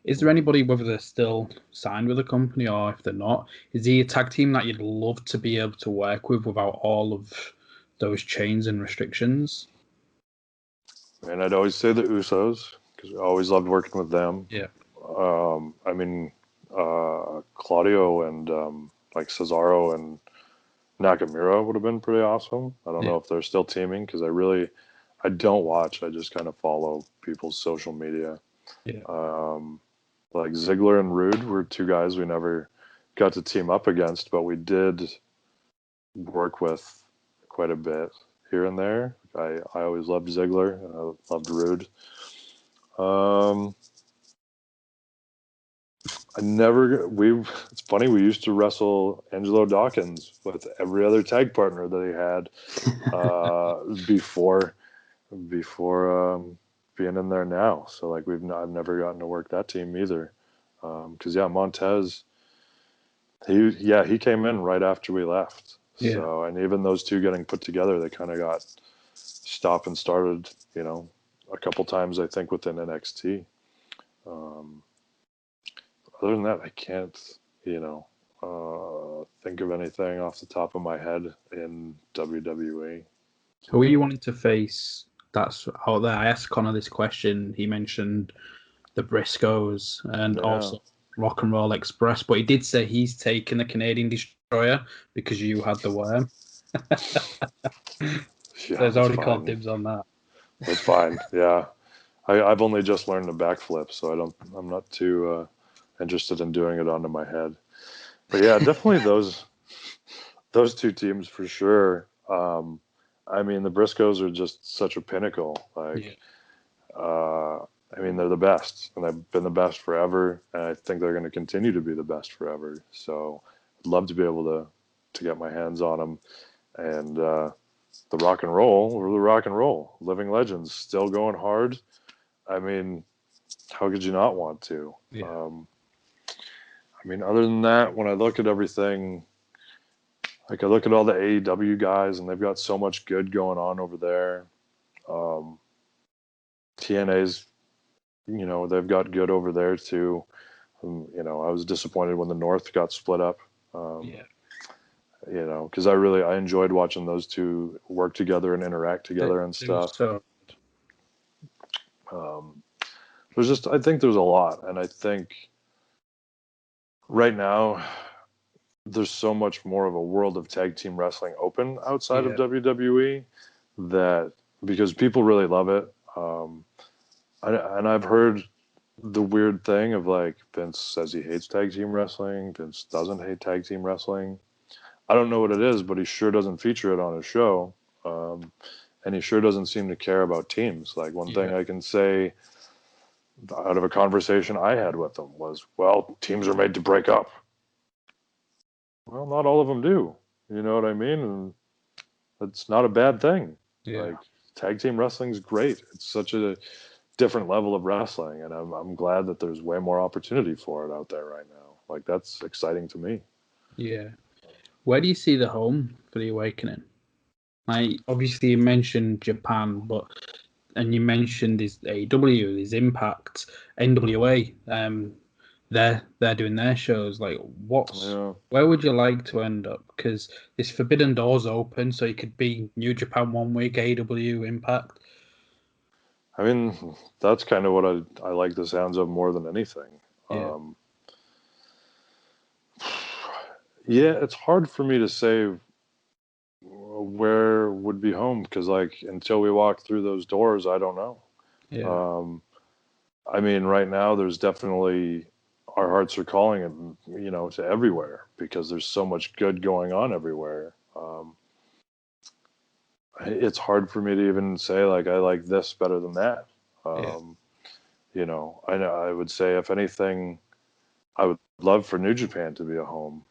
Is there anybody, whether they're still signed with the company or if they're not, is he a tag team that you'd love to be able to work with without all of those chains and restrictions? And I'd always say the Usos, because I always loved working with them. Yeah. I mean, Claudio and like Cesaro and Nakamura would have been pretty awesome. I don't know if they're still teaming, because I don't watch. I just kind of follow people's social media. Yeah. Like Ziggler and Rude were two guys we never got to team up against, but we did work with quite a bit here and there. I always loved Ziggler, and I loved Rude. It's funny, we used to wrestle Angelo Dawkins with every other tag partner that he had before being in there now. So like I've never gotten to work that team either. Because Montez, he came in right after we left. Yeah. So, and even those two getting put together, they kind of got stopped and started, a couple times, I think, within NXT. Other than that, I can't, think of anything off the top of my head in WWE. Who are you wanting to face that's out there? I asked Connor this question. He mentioned the Briscoes and also Rock and Roll Express, but he did say he's taking the Canadian Destroyer because you had the worm. There's already called dibs on that. That's fine. Yeah. I've only just learned the backflip, so I'm not too interested in doing it onto my head. But yeah, definitely those two teams for sure. I mean, the Briscoes are just such a pinnacle. Like, I mean, they're the best, and they've been the best forever, and I think they're going to continue to be the best forever. So I'd love to be able to get my hands on them. And the Rock and Roll, living legends, still going hard. I mean, how could you not want to? Yeah. I mean, other than that, when I look at everything, like I look at all the AEW guys, and they've got so much good going on over there. TNA's, they've got good over there too. I was disappointed when the North got split up. Because I enjoyed watching those two work together and interact together and stuff. I think there's a lot, and I think right now there's so much more of a world of tag team wrestling open outside of WWE, that because people really love it. And I've heard the weird thing of like, Vince says he hates tag team wrestling. Vince doesn't hate tag team wrestling. I don't know what it is, but he sure doesn't feature it on his show. And he sure doesn't seem to care about teams. Like one thing I can say out of a conversation I had with him was, well, teams are made to break up. Well, not all of them do. You know what I mean? And that's not a bad thing. Yeah. Like, tag team wrestling is great. It's such a different level of wrestling, and I'm glad that there's way more opportunity for it out there right now. Like, that's exciting to me. Yeah. Where do you see the home for the Awakening? Like, obviously you mentioned Japan, and you mentioned his AEW, his Impact, NWA. They're doing their shows. Like, where would you like to end up? Because this Forbidden Door's open, so you could be New Japan one week, AEW, Impact. I mean, that's kind of what I like the sounds of more than anything. Yeah. Yeah, it's hard for me to say where would be home because, like, until we walk through those doors, I don't know. Yeah. I mean, right now, there's definitely our hearts are calling it, to everywhere because there's so much good going on everywhere. It's hard for me to even say like I like this better than that. Yeah. I know I would say if anything, I would love for New Japan to be a home.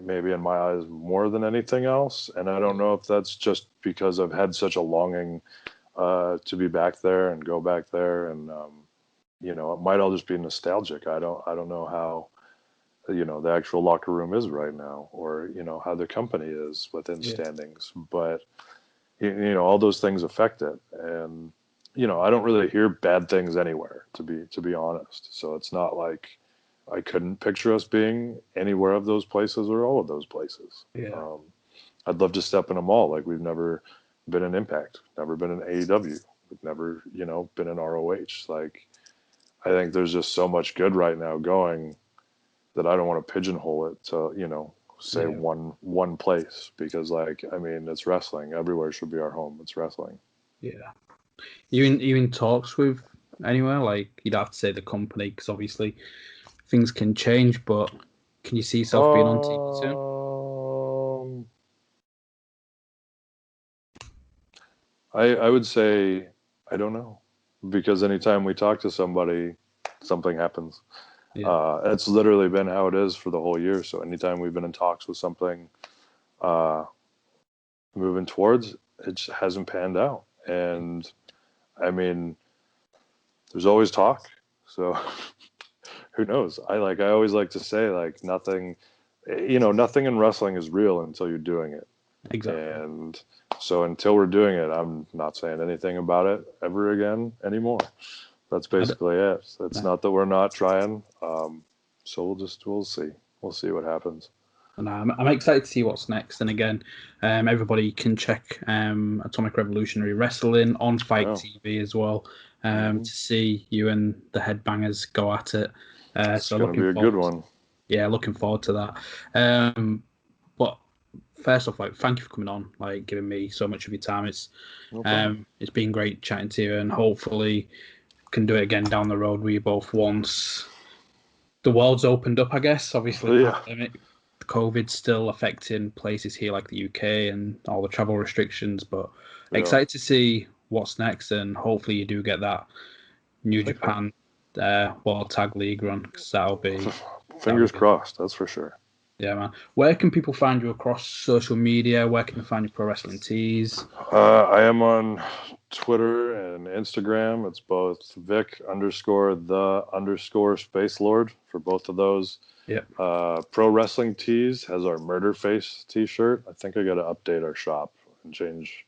Maybe in my eyes more than anything else, and I don't know if that's just because I've had such a longing to be back there and go back there, and it might all just be nostalgic. I don't know how the actual locker room is right now, or how the company is within standings, but all those things affect it, and I don't really hear bad things anywhere, to be honest. So it's not like I couldn't picture us being anywhere of those places or all of those places. Yeah. I'd love to step in them all. Like, we've never been in Impact, never been in AEW, we've never been in ROH. Like, I think there's just so much good right now going that I don't want to pigeonhole it to say one place, because, like, I mean, it's wrestling. Everywhere should be our home. It's wrestling. Yeah. You in talks with anywhere? Like, you'd have to say the company, because obviously things can change, but can you see yourself being on TV soon? I would say I don't know, because anytime we talk to somebody, something happens. Yeah. It's literally been how it is for the whole year. So anytime we've been in talks with something moving towards, it just hasn't panned out. And I mean, there's always talk. So who knows? I always like to say, like, nothing in wrestling is real until you're doing it. Exactly. And so until we're doing it, I'm not saying anything about it ever again anymore. That's basically it. It's not that we're not trying. So we'll see. We'll see what happens. And I'm excited to see what's next. And again, everybody can check Atomic Revolutionary Wrestling on Fight TV as well to see you and the Headbangers go at it. It's going to be a good one. Yeah, looking forward to that. But first off, like, thank you for coming on, like, giving me so much of your time. It's been great chatting to you, and hopefully can do it again down the road with you both once the world's opened up, I guess. Obviously, pandemic, COVID's still affecting places here like the UK and all the travel restrictions, but excited to see what's next, and hopefully you do get that New Japan World Tag League run, because that'll be... Fingers crossed, that's for sure. Yeah, man. Where can people find you across social media? Where can they find you pro wrestling tees? I am on Twitter and Instagram. It's both Vic_the_Spacelord for both of those. Yep. Pro Wrestling Tees has our Murder Face t-shirt. I think I got to update our shop and change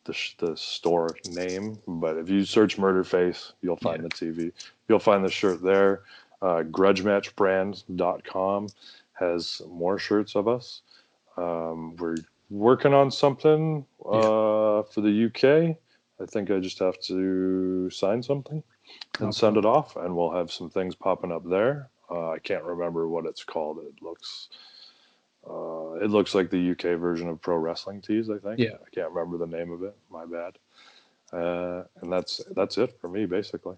the store name. But if you search Murder Face, you'll find the TV. You'll find the shirt there. GrudgeMatchBrand.com has more shirts of us. We're working on something for the UK. I think I just have to sign something and send it off, and we'll have some things popping up there. I can't remember what it's called. It looks like the UK version of Pro Wrestling Tees, I think. Yeah. I can't remember the name of it. My bad. And that's it for me, basically.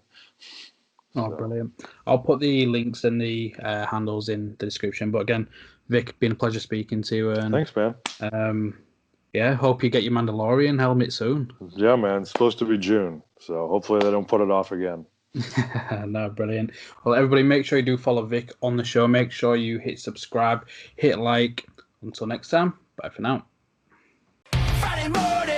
Oh, brilliant. I'll put the links and the handles in the description. But again, Vic, been a pleasure speaking to you. And, thanks, man. Hope you get your Mandalorian helmet soon. Yeah, man. It's supposed to be June, so hopefully they don't put it off again. No, brilliant. Well, everybody, make sure you do follow Vic on the show. Make sure you hit subscribe, hit like. Until next time, bye for now. Friday morning.